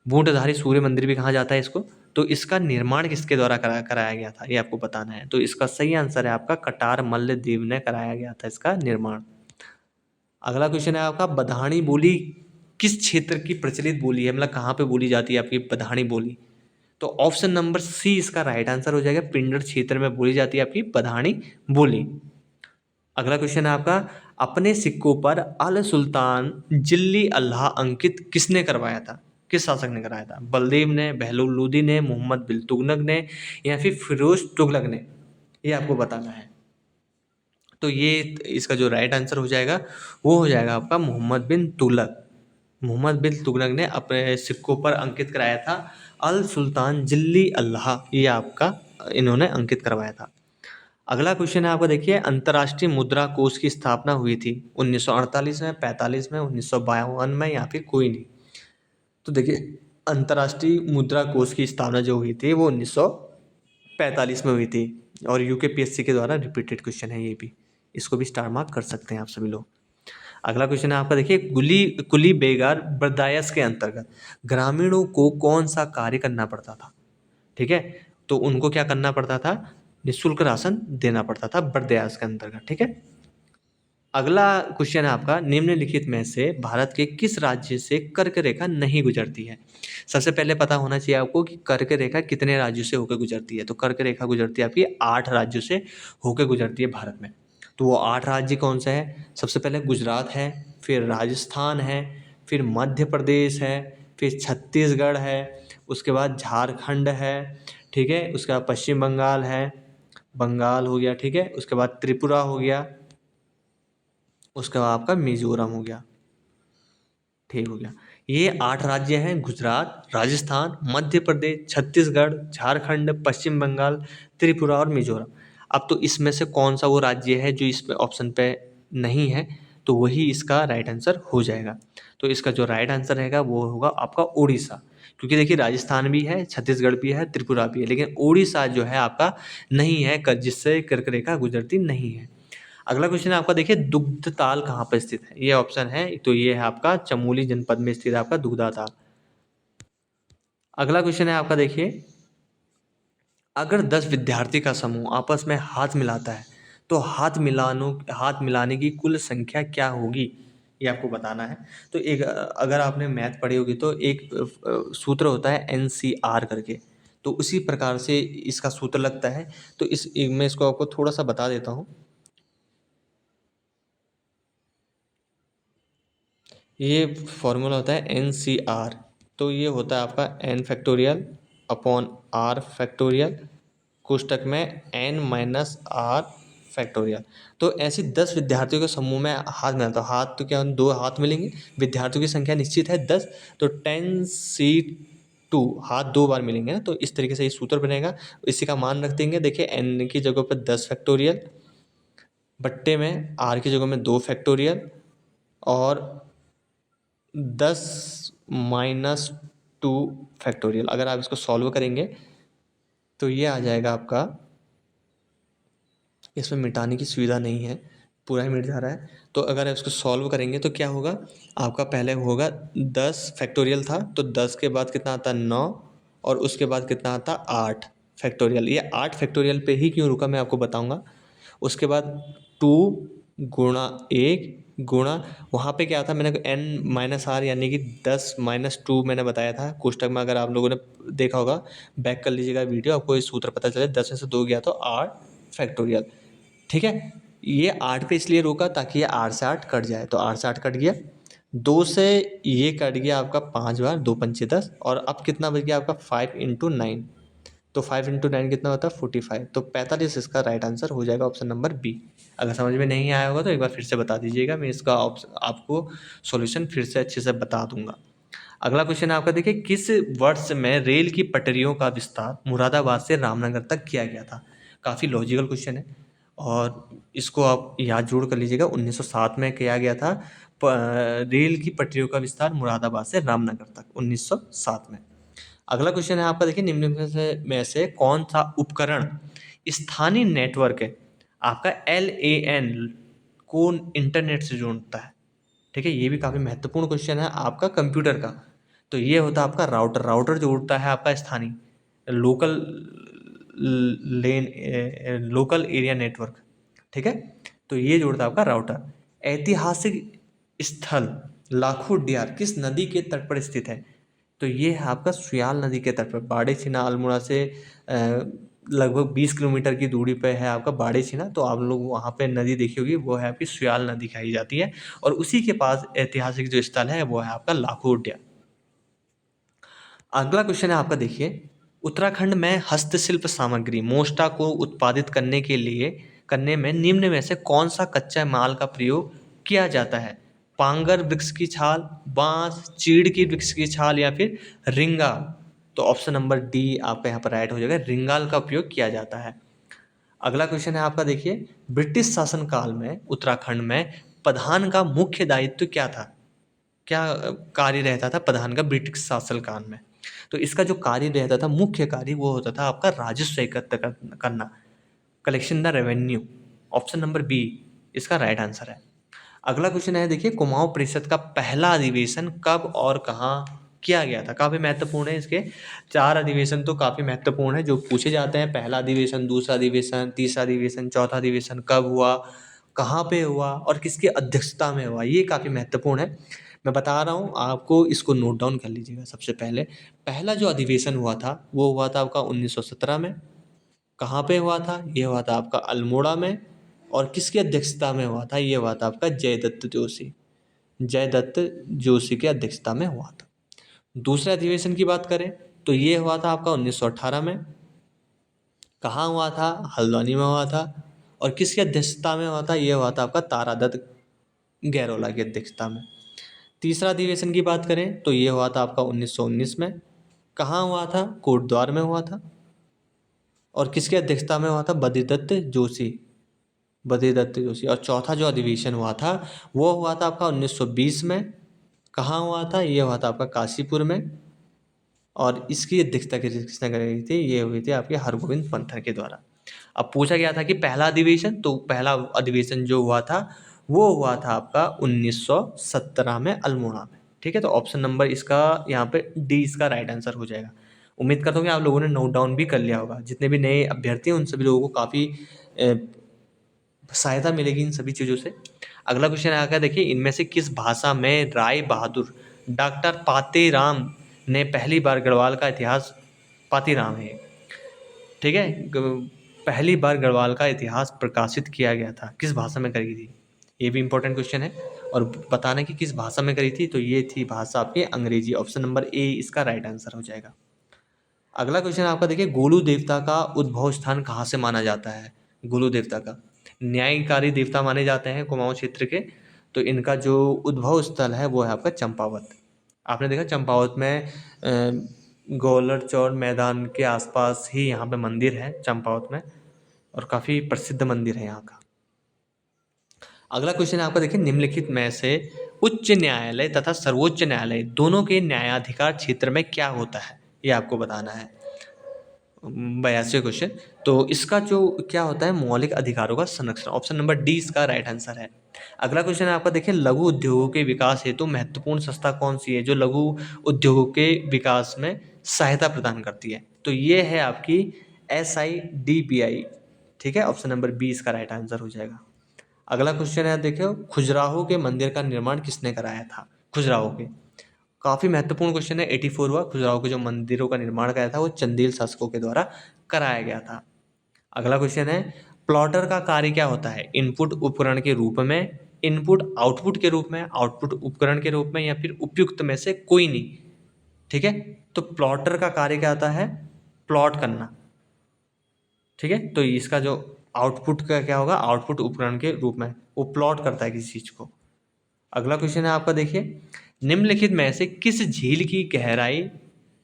बूंटधारी सूर्य मंदिर भी कहा जाता है इसको, तो इसका निर्माण किसके द्वारा कराया गया था, ये आपको बताना है। तो इसका सही आंसर है आपका कटार मल्ल देव ने कराया गया था इसका निर्माण। अगला क्वेश्चन है आपका, बधाणी बोली किस क्षेत्र की प्रचलित बोली है, मतलब कहाँ पे बोली जाती है आपकी बधाणी बोली? तो ऑप्शन नंबर सी इसका राइट आंसर हो जाएगा, पिंडर क्षेत्र में बोली जाती है आपकी बधाणी बोली। अगला क्वेश्चन है आपका, अपने सिक्कों पर अल सुल्तान जिल्ली अल्लाह अंकित किसने करवाया था? किस शासक ने कराया था? बलदेव ने, बहलुल लोदी ने, मोहम्मद बिन तुगलक ने, या फिर फिरोज तुगलक ने? ये आपको बताना है। तो ये इसका जो राइट आंसर हो जाएगा वो हो जाएगा आपका मोहम्मद बिन तुगलक। मोहम्मद बिन तुगलक ने अपने सिक्कों पर अंकित कराया था अल सुल्तान जिल्ली अल्लाह, ये आपका इन्होंने अंकित करवाया था। अगला क्वेश्चन है आपका देखिए, अंतर्राष्ट्रीय मुद्रा कोष की स्थापना हुई थी 1948 में, 45 में, 1952 में, या फिर कोई नहीं? तो देखिए, अंतर्राष्ट्रीय मुद्रा कोष की स्थापना जो हुई थी वो 1945 में हुई थी, और यूकेपीएससी के द्वारा रिपीटेड क्वेश्चन है ये भी, इसको भी स्टार मार्क कर सकते हैं आप सभी लोग। अगला क्वेश्चन है आपका देखिए, कुली बेगार बर्दायस के अंतर्गत ग्रामीणों को कौन सा कार्य करना पड़ता था? ठीक है, तो उनको क्या करना पड़ता था? निःशुल्क राशन देना पड़ता था बर्दायस के अंतर्गत। ठीक है, अगला क्वेश्चन है आपका, निम्नलिखित में से भारत के किस राज्य से कर्क रेखा नहीं गुजरती है? सबसे पहले पता होना चाहिए आपको कि कर्क रेखा कितने राज्यों से होकर गुजरती है। तो कर्क रेखा गुजरती है आपकी 8 राज्यों से होकर गुजरती है भारत में। तो वो 8 राज्य कौन से हैं? सबसे पहले गुजरात है, फिर राजस्थान है, फिर मध्य प्रदेश है, फिर छत्तीसगढ़ है, उसके बाद झारखंड है, ठीक है, उसके बाद पश्चिम बंगाल है, बंगाल हो गया, ठीक है, उसके बाद त्रिपुरा हो गया, उसके बाद आपका मिजोरम हो गया। ठीक हो गया, ये 8 राज्य हैं, गुजरात, राजस्थान, मध्य प्रदेश, छत्तीसगढ़, झारखंड, पश्चिम बंगाल, त्रिपुरा और मिजोरम। अब तो इसमें से कौन सा वो राज्य है जो इस पे ऑप्शन पे नहीं है, तो वही इसका राइट आंसर हो जाएगा। तो इसका जो राइट आंसर रहेगा वो होगा आपका उड़ीसा, क्योंकि देखिए राजस्थान भी है, छत्तीसगढ़ भी है, त्रिपुरा भी है, लेकिन उड़ीसा जो है आपका नहीं है, जिससे कर्क रेखा गुजरती नहीं है। अगला क्वेश्चन है आपका देखिए, दुग्ध ताल कहाँ पर स्थित है? ये ऑप्शन है, तो ये है आपका चमोली जनपद में स्थित है आपका दुग्धा ताल। अगला क्वेश्चन है आपका देखिए, अगर 10 विद्यार्थी का समूह आपस में हाथ मिलाता है तो हाथ मिलाने की कुल संख्या क्या होगी, ये आपको बताना है। तो एक अगर आपने मैथ पढ़ी होगी तो एक सूत्र होता है NCR करके, तो उसी प्रकार से इसका सूत्र लगता है। तो मैं इसको आपको थोड़ा सा बता देता हूँ। ये फॉर्मूला होता है NCR, तो ये होता है आपका n factorial upon r factorial कोष्टक में n माइनस r फैक्टोरियल। तो ऐसे 10 विद्यार्थियों के समूह में हाथ मिलाता हूँ, हाथ तो क्या, 2 हाथ मिलेंगे, विद्यार्थियों की संख्या निश्चित है 10, तो 10C2 हाथ 2 बार मिलेंगे ना, तो इस तरीके से ये सूत्र बनेगा। इसी का मान रख देंगे, देखिए n की जगह पर 10 फैक्टोरियल बट्टे में r की जगह में 2 फैक्टोरियल और 10 माइनस 2 फैक्टोरियल। अगर आप इसको सॉल्व करेंगे तो ये आ जाएगा आपका, इसमें मिटाने की सुविधा नहीं है, पूरा ही मिट जा रहा है। तो अगर इसको सॉल्व करेंगे तो क्या होगा आपका, पहले होगा 10 फैक्टोरियल था, तो 10 के बाद कितना आता 9, और उसके बाद कितना आता 8 फैक्टोरियल। ये 8 फैक्टोरियल पे ही क्यों रुका मैं आपको बताऊंगा। उसके बाद 2 गुणा 1 गुणा, वहाँ पे क्या था, मैंने n-r यानी कि 10-2 मैंने बताया था कोष्टक में। अगर आप लोगों ने देखा होगा, बैक कर लीजिएगा वीडियो, आपको ये सूत्र पता चले। 10 में से 2 गया तो 8 फैक्टोरियल। ठीक है, ये 8 पे इसलिए रोका ताकि ये 8 से 8 कट जाए, तो 8 से 8 कट गया, 2 से ये कट गया आपका 5 बार, 2 पंचे 10, और अब कितना बच गया आपका 5 × 9, तो 5 × 9 कितना होता है 45, तो 45 इसका राइट आंसर हो जाएगा ऑप्शन नंबर बी। अगर समझ में नहीं आया होगा तो एक बार फिर से बता दीजिएगा, मैं इसका आपको सॉल्यूशन फिर से अच्छे से बता दूंगा। अगला क्वेश्चन आपका देखिए, किस वर्ष में रेल की पटरियों का विस्तार मुरादाबाद से रामनगर तक किया गया था? काफ़ी लॉजिकल क्वेश्चन है और इसको आप याद जरूर कर लीजिएगा। 1907 में किया गया था रेल की पटरियों का विस्तार मुरादाबाद से रामनगर तक 1907 में। अगला क्वेश्चन है आपका देखिए, निम्न में से कौन सा उपकरण स्थानीय नेटवर्क है आपका LAN को इंटरनेट से जोड़ता है? ठीक है, ये भी काफ़ी महत्वपूर्ण क्वेश्चन है आपका कंप्यूटर का। तो ये होता है आपका राउटर। राउटर जोड़ता है आपका स्थानीय लोकल लोकल एरिया नेटवर्क। ठीक है, तो ये जोड़ता है आपका राउटर। ऐतिहासिक स्थल लाखों डियार किस नदी के तट पर स्थित है? तो ये है आपका सुयाल नदी के तट पर। बाड़े-छिना अल्मोड़ा से लगभग 20 किलोमीटर की दूरी पे है आपका बाड़े-छिना। तो आप लोग वहाँ पे नदी देखी होगी, वो है आपकी सुयाल नदी कही जाती है। और उसी के पास ऐतिहासिक जो स्थल है वो है आपका लाखोटिया। अगला क्वेश्चन है आपका देखिए, उत्तराखंड में हस्तशिल्प सामग्री मोष्टा को उत्पादित करने में निम्न में से कौन सा कच्चा माल का प्रयोग किया जाता है? पांगर वृक्ष की छाल, बांस, चीड़ की वृक्ष की छाल या फिर रिंगाल? तो ऑप्शन नंबर डी आपका यहाँ पर राइट हो जाएगा, रिंगाल का उपयोग किया जाता है। अगला क्वेश्चन है आपका देखिए, ब्रिटिश शासनकाल में उत्तराखंड में प्रधान का मुख्य दायित्व क्या था? क्या कार्य रहता था प्रधान का ब्रिटिश शासनकाल में? तो इसका जो कार्य रहता था, मुख्य कार्य, वो होता था आपका राजस्व एकत्र करना, collection the revenue. Option number B इसका राइट आंसर है। अगला क्वेश्चन है देखिए, कुमाऊं परिषद का पहला अधिवेशन कब और कहाँ किया गया था? काफी महत्वपूर्ण है, इसके 4 अधिवेशन तो काफी महत्वपूर्ण है जो पूछे जाते हैं। पहला अधिवेशन, दूसरा अधिवेशन, तीसरा अधिवेशन, चौथा अधिवेशन कब हुआ, कहाँ पे हुआ और किसकी अध्यक्षता में हुआ, ये काफी महत्वपूर्ण है। मैं बता रहा हूँ आपको, इसको नोट डाउन कर लीजिएगा। सबसे पहले पहला जो अधिवेशन हुआ था वो हुआ था आपका 1917 में। कहाँ पे हुआ था? ये हुआ था आपका अल्मोड़ा में। और किसकी अध्यक्षता में हुआ था? ये हुआ था आपका जयदत्त जोशी, जयदत्त जोशी की अध्यक्षता में हुआ था। दूसरे अधिवेशन की बात करें तो ये हुआ था आपका 1918 में। कहाँ हुआ था? हल्द्वानी में हुआ था। और किसकी अध्यक्षता में हुआ था? ये हुआ था आपका तारादत्त गैरोला की अध्यक्षता में। तीसरा अधिवेशन की बात करें तो ये हुआ था आपका 1919 में। कहाँ हुआ था? कोटद्वार में हुआ था। और किसकी अध्यक्षता में हुआ था? बद्रीदत्त जोशी, बद्रीदत्त जोशी। और चौथा जो अधिवेशन हुआ था वो हुआ था आपका 1920 में। कहाँ हुआ था? ये हुआ था आपका काशीपुर में। और इसकी अध्यक्षता किसने करी थी? ये हुई थी आपके हरगोविंद पंथर के द्वारा। अब पूछा गया था कि पहला अधिवेशन, तो पहला अधिवेशन जो हुआ था वो हुआ था आपका 1917 में अल्मोड़ा में। ठीक है, तो ऑप्शन नंबर इसका यहाँ पे डी इसका राइट आंसर हो जाएगा। उम्मीद करता हूँ कि आप लोगों ने नोट डाउन भी कर लिया होगा। जितने भी नए अभ्यर्थी हैं उन सभी लोगों को काफ़ी सहायता मिलेगी इन सभी चीज़ों से। अगला क्वेश्चन आकर देखिए, इनमें से किस भाषा में राय बहादुर डॉक्टर पातेराम ने पहली बार गढ़वाल का इतिहास, पातेराम है, ठीक है, पहली बार गढ़वाल का इतिहास प्रकाशित किया गया था, किस भाषा में करी थी? ये भी इंपॉर्टेंट क्वेश्चन है। और बताना कि किस भाषा में करी थी, तो ये थी भाषा आपकी अंग्रेजी। ऑप्शन नंबर ए इसका राइट आंसर हो जाएगा। अगला क्वेश्चन आपका देखिए, गोलू देवता का उद्भव स्थान कहाँ से माना जाता है? गोलू देवता का न्यायकारी देवता माने जाते हैं कुमाऊं क्षेत्र के। तो इनका जो उद्भव स्थल है वो है आपका चंपावत। आपने देखा चंपावत में गोलर चौर मैदान के आसपास ही यहाँ पे मंदिर है चंपावत में, और काफ़ी प्रसिद्ध मंदिर है यहाँ का। अगला क्वेश्चन आपका देखिए, निम्नलिखित में से उच्च न्यायालय तथा सर्वोच्च न्यायालय दोनों के न्यायाधिकार क्षेत्र में क्या होता है? ये आपको बताना है। 82 क्वेश्चन। तो इसका जो क्या होता है, मौलिक अधिकारों का संरक्षण। ऑप्शन नंबर डी इसका राइट आंसर है। अगला क्वेश्चन है आपका देखिए, लघु उद्योगों के विकास हेतु महत्वपूर्ण संस्था कौन सी है जो लघु उद्योगों के विकास में सहायता प्रदान करती है? तो ये है आपकी SIDBI। ठीक है, ऑप्शन नंबर बी इसका राइट आंसर हो जाएगा। अगला क्वेश्चन है देखियो, खजुराहो के मंदिर का निर्माण किसने कराया था? खजुराहो के काफ़ी महत्वपूर्ण क्वेश्चन है। 84 हुआ। खजुराहो के जो मंदिरों का निर्माण कराया था वो चंदेल शासकों के द्वारा कराया गया था। अगला क्वेश्चन है, प्लॉटर का कार्य क्या होता है? इनपुट उपकरण के रूप में, इनपुट आउटपुट के रूप में, आउटपुट उपकरण के रूप में, या फिर उपयुक्त में से कोई नहीं। ठीक है, तो प्लॉटर का कार्य क्या होता है? प्लॉट करना। ठीक है, तो इसका जो आउटपुट का क्या होगा, आउटपुट उपकरण के रूप में वो प्लॉट करता है किसी चीज़ को। अगला क्वेश्चन है आपका, देखिए निम्नलिखित में से किस झील की गहराई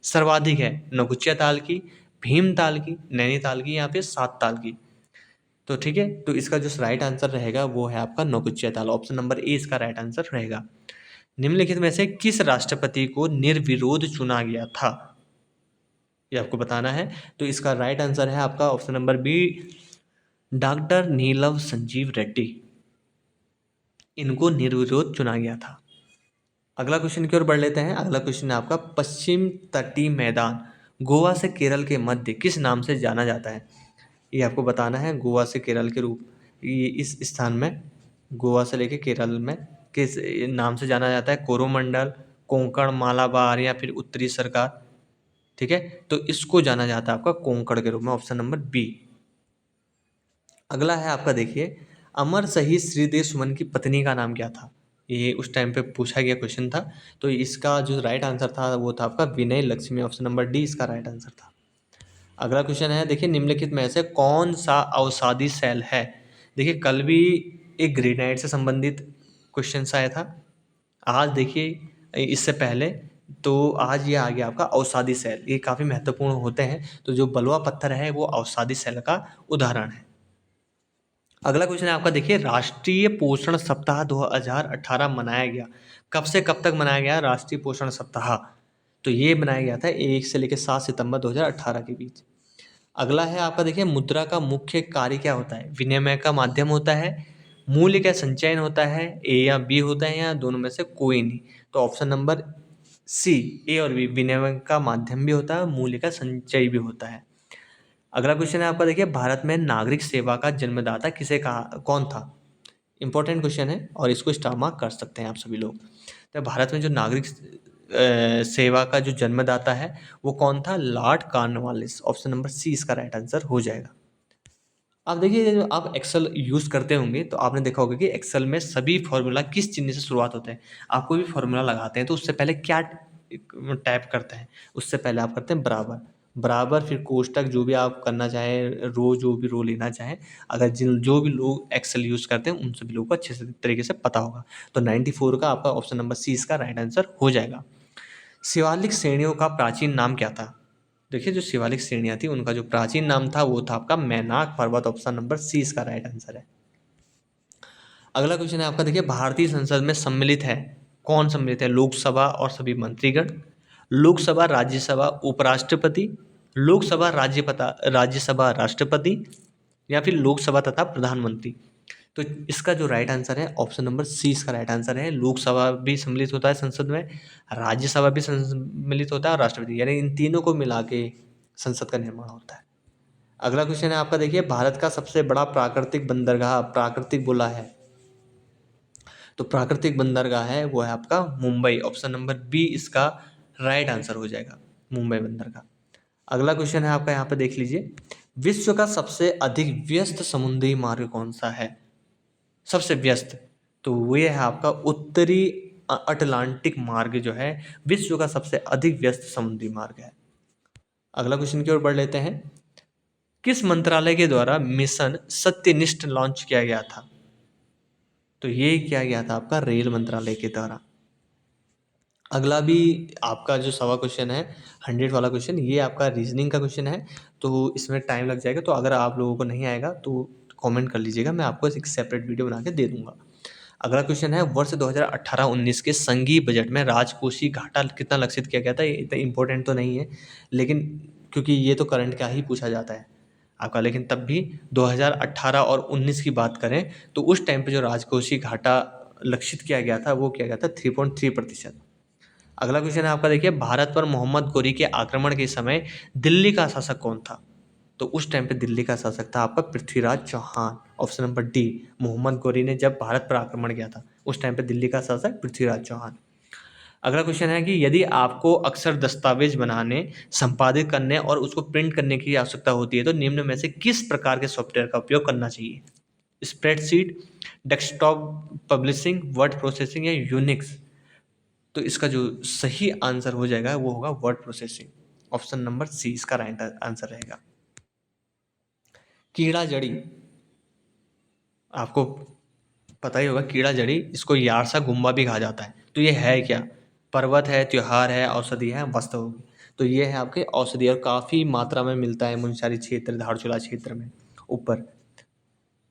सर्वाधिक है, नौकुचिया ताल की, भीमताल की, नैनीताल की, या फिर सात ताल की। तो ठीक है, तो इसका जो राइट आंसर रहेगा वो है आपका नौकुचिया ताल, ऑप्शन नंबर ए इसका राइट आंसर रहेगा। निम्नलिखित में से किस राष्ट्रपति को निर्विरोध चुना गया था, ये आपको बताना है। तो इसका राइट आंसर है आपका ऑप्शन नंबर बी, डॉक्टर नीलम संजीव रेड्डी, इनको निर्विरोध चुना गया था। अगला क्वेश्चन की ओर बढ़ लेते हैं। अगला क्वेश्चन है आपका, पश्चिम तटीय मैदान गोवा से केरल के मध्य किस नाम से जाना जाता है, ये आपको बताना है। गोवा से केरल के रूप, ये इस स्थान में गोवा से लेके केरल में किस नाम से जाना जाता है, कोरोमंडल, कोंकण, मालाबार, या फिर उत्तरी सरकार। ठीक है, तो इसको जाना जाता है आपका कोंकण के रूप में, ऑप्शन नंबर बी। अगला है आपका, देखिए अमर शहीद श्रीदेव सुमन की पत्नी का नाम क्या था, ये उस टाइम पे पूछा गया क्वेश्चन था। तो इसका जो राइट आंसर था वो था आपका विनय लक्ष्मी, ऑप्शन नंबर डी इसका राइट आंसर था। अगला क्वेश्चन है, देखिए निम्नलिखित में से कौन सा अवसादी सेल है। देखिए कल भी एक ग्रेनाइट से संबंधित क्वेश्चन आया था, आज देखिए इससे पहले, तो आज ये आ गया आपका अवसादी सेल। ये काफ़ी महत्वपूर्ण होते हैं, तो जो बलुआ पत्थर है वो अवसादी सेल का उदाहरण है। अगला क्वेश्चन है आपका, देखिए राष्ट्रीय पोषण सप्ताह 2018 मनाया गया, कब से कब तक मनाया गया राष्ट्रीय पोषण सप्ताह, तो ये बनाया गया था 1 से लेकर 7 सितंबर 2018 के बीच। अगला है आपका, देखिए मुद्रा का मुख्य कार्य क्या होता है, विनिमय का माध्यम होता है, मूल्य का संचयन होता है, ए या बी होता है, या दोनों में से कोई नहीं। तो ऑप्शन नंबर सी, ए और बी, विनिमय का माध्यम भी होता है, मूल्य का संचय भी होता है। अगला क्वेश्चन है आपका, देखिए भारत में नागरिक सेवा का जन्मदाता किसे कहा, कौन था। इंपॉर्टेंट क्वेश्चन है और इसको स्टार मार्क कर सकते हैं आप सभी लोग। तो भारत में जो नागरिक सेवा का जो जन्मदाता है वो कौन था, Lord Cornwallis, option number C इसका राइट आंसर हो जाएगा। आप देखिए जब आप एक्सेल यूज़ करते होंगे तो आपने देखा होगा कि एक्सेल में सभी फॉर्मूला किस चिन्ह से शुरुआत होते हैं। आप कोई भी फॉर्मूला लगाते हैं तो उससे पहले क्या टाइप करते हैं, उससे पहले आप करते हैं बराबर, बराबर फिर कोष्टक, जो भी आप करना चाहें, रो, जो भी रो लेना चाहें। अगर जो भी लोग एक्सेल यूज़ करते हैं उन सभी लोगों को अच्छे से तरीके से पता होगा। तो 94 का आपका ऑप्शन नंबर सी इसका राइट आंसर हो जाएगा। शिवालिक श्रेणियों का प्राचीन नाम क्या था। देखिए जो शिवालिक श्रेणियाँ थी उनका जो प्राचीन नाम था वो था आपका मैनाक पर्वत, ऑप्शन नंबर सी इसका राइट आंसर है। अगला क्वेश्चन है आपका, देखिए भारतीय संसद में सम्मिलित है, कौन सम्मिलित है, लोकसभा और सभी मंत्रीगण, लोकसभा राज्यसभा उपराष्ट्रपति, लोकसभा राज्यसभा राष्ट्रपति, या फिर लोकसभा तथा प्रधानमंत्री। तो इसका जो राइट आंसर है ऑप्शन नंबर सी इसका राइट आंसर है। लोकसभा भी सम्मिलित होता है संसद में, राज्यसभा भी सम्मिलित होता है और राष्ट्रपति, यानी इन तीनों को मिला के संसद का निर्माण होता है। अगला क्वेश्चन है आपका, देखिए भारत का सबसे बड़ा प्राकृतिक बंदरगाह, प्राकृतिक बोला है तो प्राकृतिक बंदरगाह है वो है आपका मुंबई, ऑप्शन नंबर बी इसका राइट आंसर हो जाएगा, मुंबई बंदरगाह। अगला क्वेश्चन है आपका, यहाँ पे देख लीजिए, विश्व का सबसे अधिक व्यस्त समुद्री मार्ग कौन सा है, सबसे व्यस्त, तो वो ये है आपका उत्तरी अटलांटिक मार्ग जो है विश्व का सबसे अधिक व्यस्त समुद्री मार्ग है। अगला क्वेश्चन की ओर बढ़ लेते हैं, किस मंत्रालय के द्वारा मिशन सत्यनिष्ठ लॉन्च किया गया था, तो ये किया गया था आपका रेल मंत्रालय के द्वारा। अगला भी आपका जो सवा क्वेश्चन है 100 वाला क्वेश्चन, ये आपका रीजनिंग का क्वेश्चन है, तो इसमें टाइम लग जाएगा, तो अगर आप लोगों को नहीं आएगा तो कमेंट कर लीजिएगा, मैं आपको एक सेपरेट वीडियो बना के दे दूंगा। अगला क्वेश्चन है, वर्ष 2018-19 के संघीय बजट में राजकोषीय घाटा कितना लक्षित किया गया था। ये इतना इंपॉर्टेंट तो नहीं है, लेकिन क्योंकि ये तो करंट का ही पूछा जाता है आपका, लेकिन तब भी 2018 और 19 की बात करें तो उस टाइम पे जो राजकोषीय घाटा लक्षित किया गया था वो किया गया था 3.3%। अगला क्वेश्चन है आपका, देखिए भारत पर मोहम्मद गोरी के आक्रमण के समय दिल्ली का शासक कौन था, तो उस टाइम पे दिल्ली का शासक था आपका Prithviraj Chauhan, option number D. Mohammad Ghori ने जब भारत पर आक्रमण किया था उस टाइम पे दिल्ली का शासक पृथ्वीराज चौहान। अगला क्वेश्चन है कि यदि आपको अक्सर दस्तावेज बनाने, संपादित करने और उसको प्रिंट करने की आवश्यकता होती है तो निम्न में से किस प्रकार के सॉफ्टवेयर का उपयोग करना चाहिए, spreadsheet, desktop publishing, word processing, या यूनिक्स। तो इसका जो सही आंसर हो जाएगा वो होगा word processing, option number C इसका राइट आंसर रहेगा। कीड़ा जड़ी, आपको पता ही होगा कीड़ा जड़ी, इसको यारसा गुम्बा भी कहा जाता है। तो ये है क्या? पर्वत है, त्योहार है, औषधि है, वस्तु होगी। तो ये है आपके औषधि और काफ़ी मात्रा में मिलता है मुनस्यारी क्षेत्र, धारचूला क्षेत्र में, ऊपर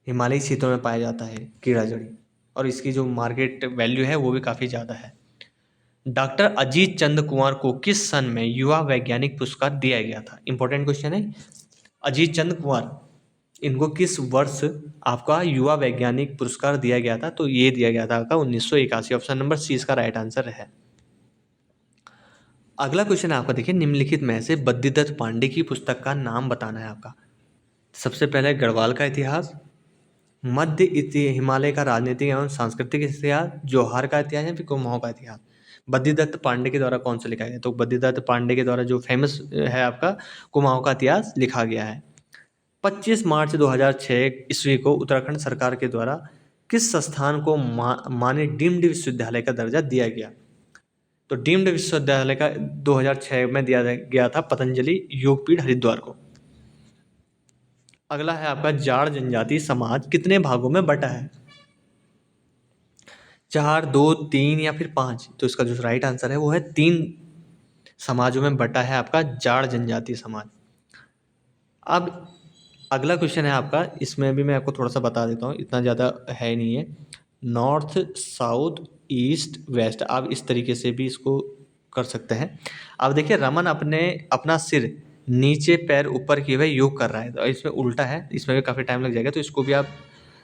हिमालयी क्षेत्रों में पाया जाता है कीड़ा जड़ी, और इसकी जो मार्केट वैल्यू है वो भी काफ़ी ज़्यादा है। डॉक्टर अजीत चंद कुंवर को किस सन में युवा वैज्ञानिक पुरस्कार दिया गया था? इंपॉर्टेंट क्वेश्चन है। अजीत चंद कुंवर, इनको किस वर्ष आपका युवा वैज्ञानिक पुरस्कार दिया गया था? तो ये दिया गया था आपका 1981। ऑप्शन नंबर सी इसका राइट आंसर है। अगला क्वेश्चन है आपका, देखिए निम्नलिखित में से बद्रीदत्त पांडे की पुस्तक का नाम बताना है आपका। सबसे पहले गढ़वाल का इतिहास, मध्य हिमालय का राजनीतिक एवं सांस्कृतिक इतिहास, जोहार का इतिहास या फिर कुमाऊं का इतिहास। बद्रीदत्त पांडे के द्वारा कौन सा लिखा गया? तो बद्रीदत्त पांडे के द्वारा जो फेमस है आपका कुमाऊं का इतिहास लिखा गया है। 25 मार्च 2006 ईस्वी को उत्तराखंड सरकार के द्वारा किस संस्थान को माने डीम्ड विश्वविद्यालय का दर्जा दिया गया? तो डीम्ड विश्वविद्यालय का 2006 में दिया गया था पतंजलि योगपीठ हरिद्वार को। अगला है आपका, जाट जनजाति समाज कितने भागों में बटा है? 4, 2, 3 या फिर 5? तो इसका जो राइट आंसर है वो है 3 समाजों में बटा है आपका जाट जनजाति समाज। अब अगला क्वेश्चन है आपका, इसमें भी मैं आपको थोड़ा सा बता देता हूँ, इतना ज़्यादा है नहीं है। नॉर्थ, साउथ, ईस्ट, वेस्ट, आप इस तरीके से भी इसको कर सकते हैं। अब देखिए रमन अपना सिर नीचे पैर ऊपर किए हुए योग कर रहा है, तो इसमें उल्टा है, इसमें भी काफ़ी टाइम लग जाएगा, तो इसको भी आप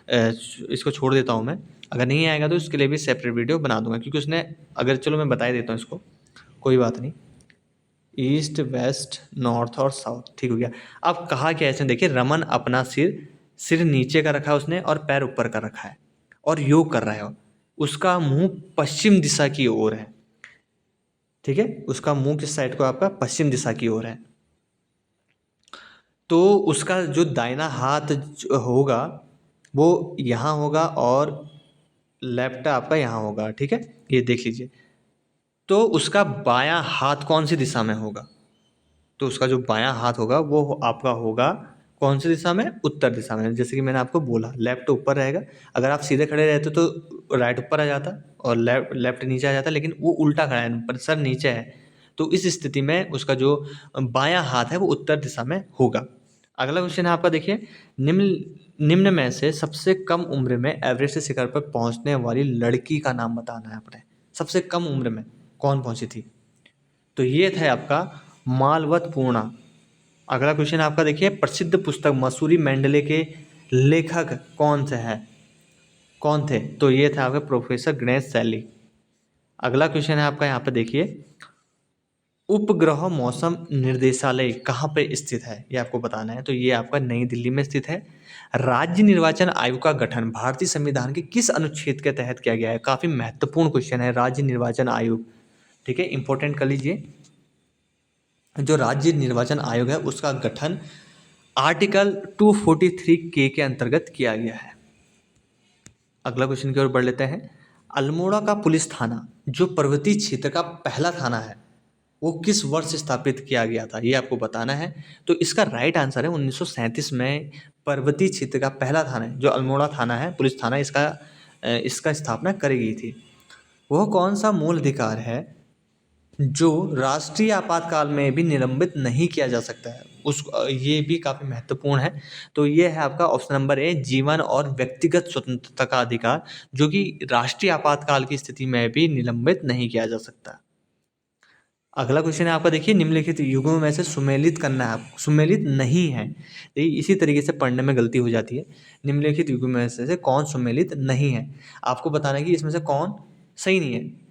इसको छोड़ देता हूँ मैं। अगर नहीं आएगा तो इसके लिए भी सेपरेट वीडियो बना दूंगा, क्योंकि उसने, अगर चलो मैं बता ही देता हूँ इसको, कोई बात नहीं। ईस्ट, वेस्ट, नॉर्थ और साउथ, ठीक हो गया। अब कहा क्या है इसने, देखिए रमन अपना सिर नीचे का रखा है उसने और पैर ऊपर का रखा है और योग कर रहा है। उसका मुंह पश्चिम दिशा की ओर है, ठीक है, उसका मुंह किस साइड को? आपका पश्चिम दिशा की ओर है। तो उसका जो दाहिना हाथ होगा वो यहाँ होगा और लेफ्ट आपका यहाँ होगा, ठीक है, ये देख लीजिए। तो उसका बायां हाथ कौन सी दिशा में होगा? तो उसका जो बायां हाथ होगा वो आपका होगा कौन सी दिशा में? उत्तर दिशा में। जैसे कि मैंने आपको बोला, लेफ्ट ऊपर रहेगा। अगर आप सीधे खड़े रहते तो राइट ऊपर आ जाता और लेफ्ट नीचे आ जाता, लेकिन वो उल्टा खड़ा है, पर सर नीचे है। तो इस स्थिति में उसका जो बायां हाथ है वो उत्तर दिशा में होगा। अगला क्वेश्चन है आपका, देखिए निम्न में से सबसे कम उम्र में एवरेस्ट शिखर पर पहुंचने वाली लड़की का नाम बताना है आपने। सबसे कम उम्र में कौन पहुंची थी? तो ये था आपका मालवत पूर्णा। अगला क्वेश्चन आपका, देखिए प्रसिद्ध पुस्तक मसूरी मंडले के लेखक कौन से हैं? कौन थे? तो ये था आपका प्रोफेसर गणेश सैली। अगला क्वेश्चन है आपका, यहाँ पे देखिए उपग्रह मौसम निर्देशालय कहाँ पे स्थित है, ये आपको बताना है। तो ये आपका नई दिल्ली में स्थित है। राज्य निर्वाचन आयोग का गठन भारतीय संविधान के किस अनुच्छेद के तहत किया गया है? काफी महत्वपूर्ण क्वेश्चन है, राज्य निर्वाचन आयोग, ठीक है, इंपॉर्टेंट कर लीजिए। जो राज्य निर्वाचन आयोग है उसका गठन आर्टिकल 243 के अंतर्गत किया गया है। अगला क्वेश्चन की ओर बढ़ लेते हैं। अल्मोड़ा का पुलिस थाना जो पर्वतीय क्षेत्र का पहला थाना है वो किस वर्ष स्थापित किया गया था, ये आपको बताना है। तो इसका राइट आंसर है 1937 में पर्वतीय क्षेत्र का पहला थाना है जो अल्मोड़ा थाना है, पुलिस थाना, इसका स्थापना करी गई थी। वह कौन सा मूल अधिकार है जो राष्ट्रीय आपातकाल में भी निलंबित नहीं किया जा सकता है? ये भी काफ़ी महत्वपूर्ण है। तो ये है आपका ऑप्शन नंबर ए, जीवन और व्यक्तिगत स्वतंत्रता का अधिकार, जो कि राष्ट्रीय आपातकाल की स्थिति में भी निलंबित नहीं किया जा सकता। अगला क्वेश्चन है आपका, देखिए निम्नलिखित युगों में से सुमेलित करना है आपको। सुमेलित नहीं है, इसी तरीके से पढ़ने में गलती हो जाती है। निम्नलिखित युगों में से कौन सुमेलित नहीं है, आपको बताना है कि इसमें से कौन सही नहीं है।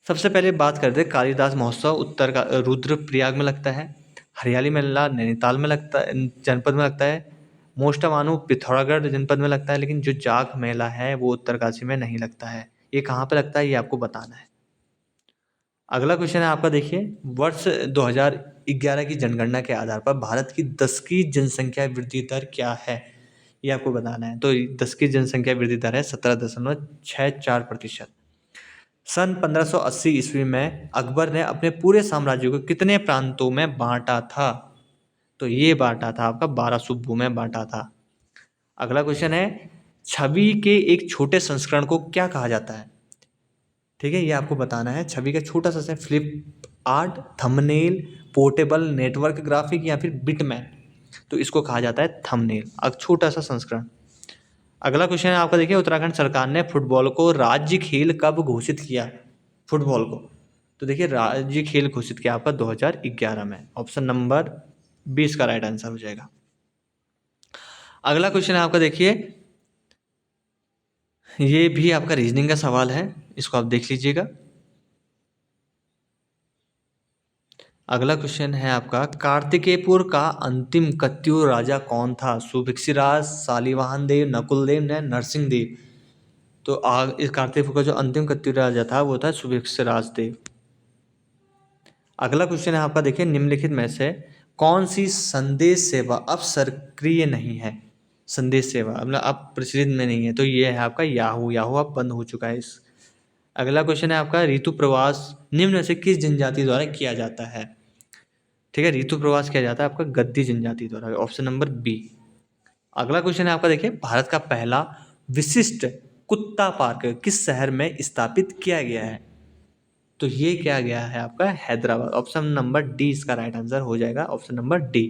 सबसे पहले बात करते हैं कालिदास महोत्सव उत्तर का रुद्रप्रयाग में लगता है। हरियाली मेला नैनीताल में लगता है, जनपद में लगता है। मोष्टामानु पिथौरागढ़ जनपद में लगता है, लेकिन जो जाख मेला है वो उत्तरकाशी में नहीं लगता है। ये कहाँ पे लगता है ये आपको बताना है। अगला क्वेश्चन है आपका, देखिए वर्ष 2011 की जनगणना के आधार पर भारत की 10 की जनसंख्या वृद्धि दर क्या है, ये आपको बताना है। तो 10 की जनसंख्या वृद्धि दर है 17.64%। सन 1580 ईस्वी में अकबर ने अपने पूरे साम्राज्य को कितने प्रांतों में बांटा था? तो ये बांटा था आपका 12 सूबों में बांटा था। अगला क्वेश्चन है, छवि के एक छोटे संस्करण को क्या कहा जाता है? ठीक है, ये आपको बताना है। छवि का छोटा सा flip art, thumbnail, portable network graphic या फिर बिटमैप, तो इसको कहा जाता है थंबनेल, एक छोटा सा संस्करण। अगला क्वेश्चन है आपका, देखिए उत्तराखंड सरकार ने फुटबॉल को राज्य खेल कब घोषित किया? फुटबॉल को, तो देखिए राज्य खेल घोषित किया आपका 2011 में। ऑप्शन नंबर 20 का राइट आंसर हो जाएगा। अगला क्वेश्चन है आपका, देखिए ये भी आपका रीजनिंग का सवाल है, इसको आप देख लीजिएगा। अगला क्वेश्चन है आपका, कार्तिकेयपुर का अंतिम कत्यूर राजा कौन था? सुभिक्षिराज, शालिवाहन देव, नकुल देव ने नरसिंह देव। तो इस कार्तिकेयपुर का जो अंतिम कत्यूर राजा था वो था सुभिक्षिराज देव। अगला क्वेश्चन है आपका, देखिए निम्नलिखित में से कौन सी संदेश सेवा अब सक्रिय नहीं है? संदेश सेवा मतलब अब प्रचलित में नहीं है, तो ये है आपका याहू। याहू अब बंद हो चुका है इस। अगला क्वेश्चन है आपका, ऋतु प्रवास निम्न में से किस जनजाति द्वारा किया जाता है? ठीक है, ऋतु प्रवास किया जाता है आपका गद्दी जनजाति द्वारा। Option number B. अगला क्वेश्चन है आपका, देखिए भारत का पहला विशिष्ट कुत्ता पार्क किस शहर में स्थापित किया गया है? तो ये क्या गया है आपका हैदराबाद। ऑप्शन नंबर डी इसका राइट आंसर हो जाएगा, ऑप्शन नंबर डी।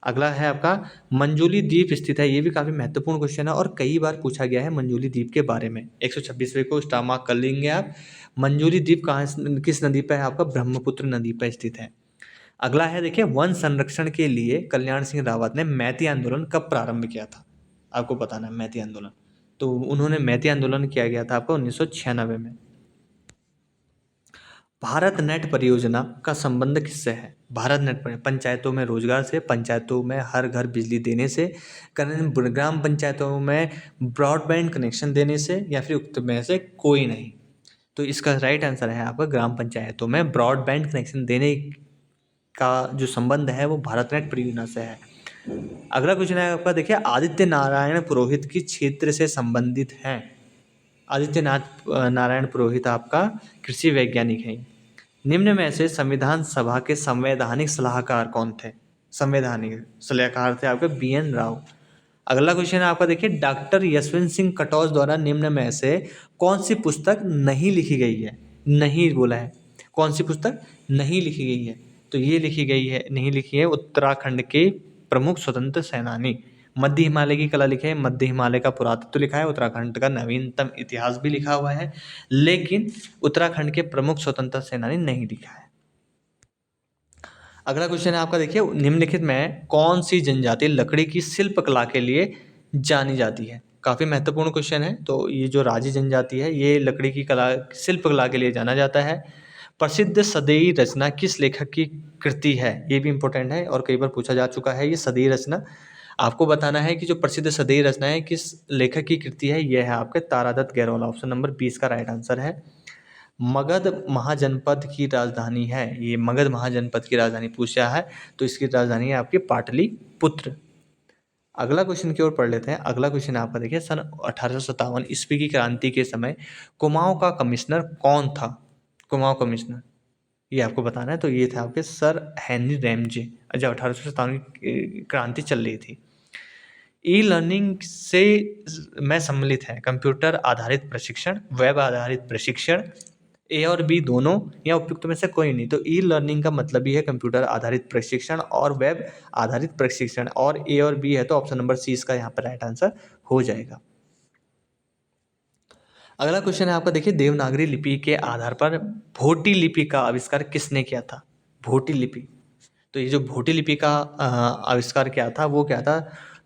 अगला है आपका, मंजूली द्वीप स्थित है। ये भी काफी महत्वपूर्ण क्वेश्चन है और कई बार पूछा गया है मंजूली द्वीप के बारे में। 126वें को स्टार मार्क कर लेंगे आप। मंजूली द्वीप कहाँ, किस नदी पर है आपका? ब्रह्मपुत्र नदी पर स्थित है। अगला है, देखिए वन संरक्षण के लिए कल्याण सिंह रावत ने मैती आंदोलन कब प्रारंभ किया था? आपको बताना है मैती आंदोलन। तो उन्होंने मैती आंदोलन किया गया था आपका 1996 में। भारत नेट परियोजना का संबंध किससे है? भारत नेट पंचायतों में रोजगार से, पंचायतों में हर घर बिजली देने से, ग्राम पंचायतों में ब्रॉडबैंड कनेक्शन देने से, या फिर उक्त में से कोई नहीं। तो इसका राइट आंसर है आपका ग्राम पंचायतों में ब्रॉडबैंड कनेक्शन देने का जो संबंध है वो भारत नेट परियोजना से है। अगला क्वेश्चन है आपका, देखिए आदित्य नारायण पुरोहित किस क्षेत्र से संबंधित हैं? नारायण पुरोहित आपका कृषि वैज्ञानिक हैं। निम्न में से संविधान सभा के संवैधानिक सलाहकार कौन थे? संवैधानिक सलाहकार थे आपके BN राव। अगला क्वेश्चन है आपका, देखिए डॉक्टर यशवंत सिंह कटौज द्वारा निम्न में से कौन सी पुस्तक नहीं लिखी गई है? नहीं बोला है, कौन सी पुस्तक नहीं लिखी गई है? तो ये लिखी गई है, नहीं लिखी है, उत्तराखंड के प्रमुख स्वतंत्र सेनानी। मध्य हिमालय की कला लिखे है, मध्य हिमालय का पुरातत्व लिखा है, उत्तराखंड का नवीनतम इतिहास भी लिखा हुआ है, लेकिन उत्तराखंड के प्रमुख स्वतंत्रता सेनानी नहीं लिखा है। अगला क्वेश्चन है आपका, देखिए निम्नलिखित में कौन सी जनजाति लकड़ी की शिल्प कला के लिए जानी जाती है? काफी महत्वपूर्ण क्वेश्चन है। तो ये जो राजी जनजाति है ये लकड़ी की कला, शिल्प कला के लिए जाना जाता है। प्रसिद्ध सदैई रचना किस लेखक की कृति है? ये भी इंपॉर्टेंट है और कई बार पूछा जा चुका है। ये सदैई रचना आपको बताना है कि जो प्रसिद्ध सदैई रचना है किस लेखक की कृति है। यह है आपके तारादत्त गैरोला। ऑप्शन नंबर 20 का राइट आंसर है। मगध महाजनपद की राजधानी है, ये मगध महाजनपद की राजधानी पूछा है, तो इसकी राजधानी है आपकी पाटलिपुत्र। अगला क्वेश्चन की ओर पढ़ लेते हैं। अगला क्वेश्चन आपका, देखिए सन 1857 ईस्वी की क्रांति के समय कुमाऊं का कमिश्नर कौन था? कुमाऊं कमिश्नर ये आपको बताना है। तो ये थे आपके सर हेनरी रैमजे, जब 1857 की क्रांति चल रही थी। ई लर्निंग से में सम्मिलित है कंप्यूटर आधारित प्रशिक्षण, वेब आधारित प्रशिक्षण, ए और बी दोनों, या उपयुक्त में से कोई नहीं। तो ई लर्निंग का मतलब ही है कंप्यूटर आधारित प्रशिक्षण और वेब आधारित प्रशिक्षण, और ए और बी है तो ऑप्शन नंबर सी इसका यहाँ पर राइट आंसर हो जाएगा। अगला क्वेश्चन है आपका, देखिए देवनागरी लिपि के आधार पर भोटी लिपि का आविष्कार किसने किया था? भोटी लिपि, तो ये जो भोटी लिपि का आविष्कार किया था वो क्या था?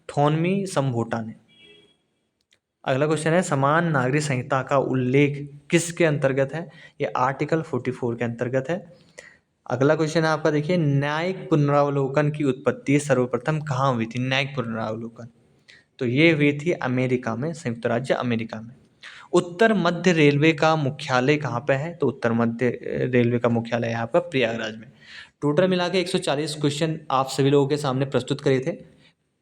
थोनमी संभोटा ने। अगला क्वेश्चन है, समान नागरिक संहिता का उल्लेख किसके अंतर्गत है? ये आर्टिकल 44 के अंतर्गत है। अगला क्वेश्चन है आपका, देखिए न्यायिक पुनरावलोकन की उत्पत्ति सर्वप्रथम कहाँ हुई थी? न्यायिक पुनरावलोकन, तो ये हुई थी अमेरिका में, संयुक्त राज्य अमेरिका में। उत्तर मध्य रेलवे का मुख्यालय कहाँ पे है? तो उत्तर मध्य रेलवे का मुख्यालय है आपका प्रयागराज में। टोटल मिला के 140 क्वेश्चन आप सभी लोगों के सामने प्रस्तुत करे थे।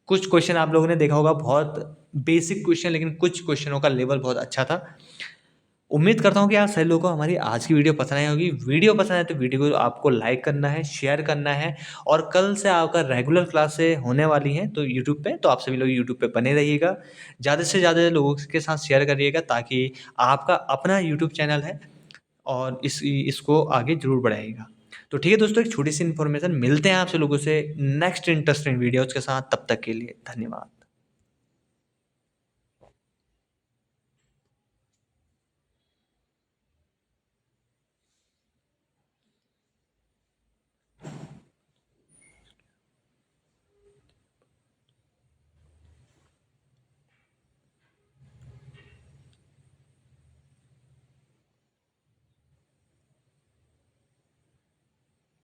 कुछ क्वेश्चन आप लोगों ने देखा होगा बहुत बेसिक क्वेश्चन, लेकिन कुछ क्वेश्चनों का लेवल बहुत अच्छा था। उम्मीद करता हूँ कि आप सभी लोगों को हमारी आज की वीडियो पसंद आई होगी। वीडियो पसंद आए तो वीडियो को आपको लाइक करना है, शेयर करना है और कल से आपका रेगुलर क्लासें होने वाली हैं तो यूट्यूब पे, तो आप सभी लोग यूट्यूब पे बने रहिएगा। ज़्यादा से ज़्यादा लोगों के साथ शेयर करिएगा ताकि आपका अपना यूट्यूब चैनल है और इसको आगे ज़रूर बढ़ाइएगा। तो ठीक है दोस्तों, एक छोटी-सी इन्फॉर्मेशन, मिलते हैं आपसे लोगों से नेक्स्ट इंटरेस्टिंग वीडियोज़ के साथ, तब तक के लिए धन्यवाद।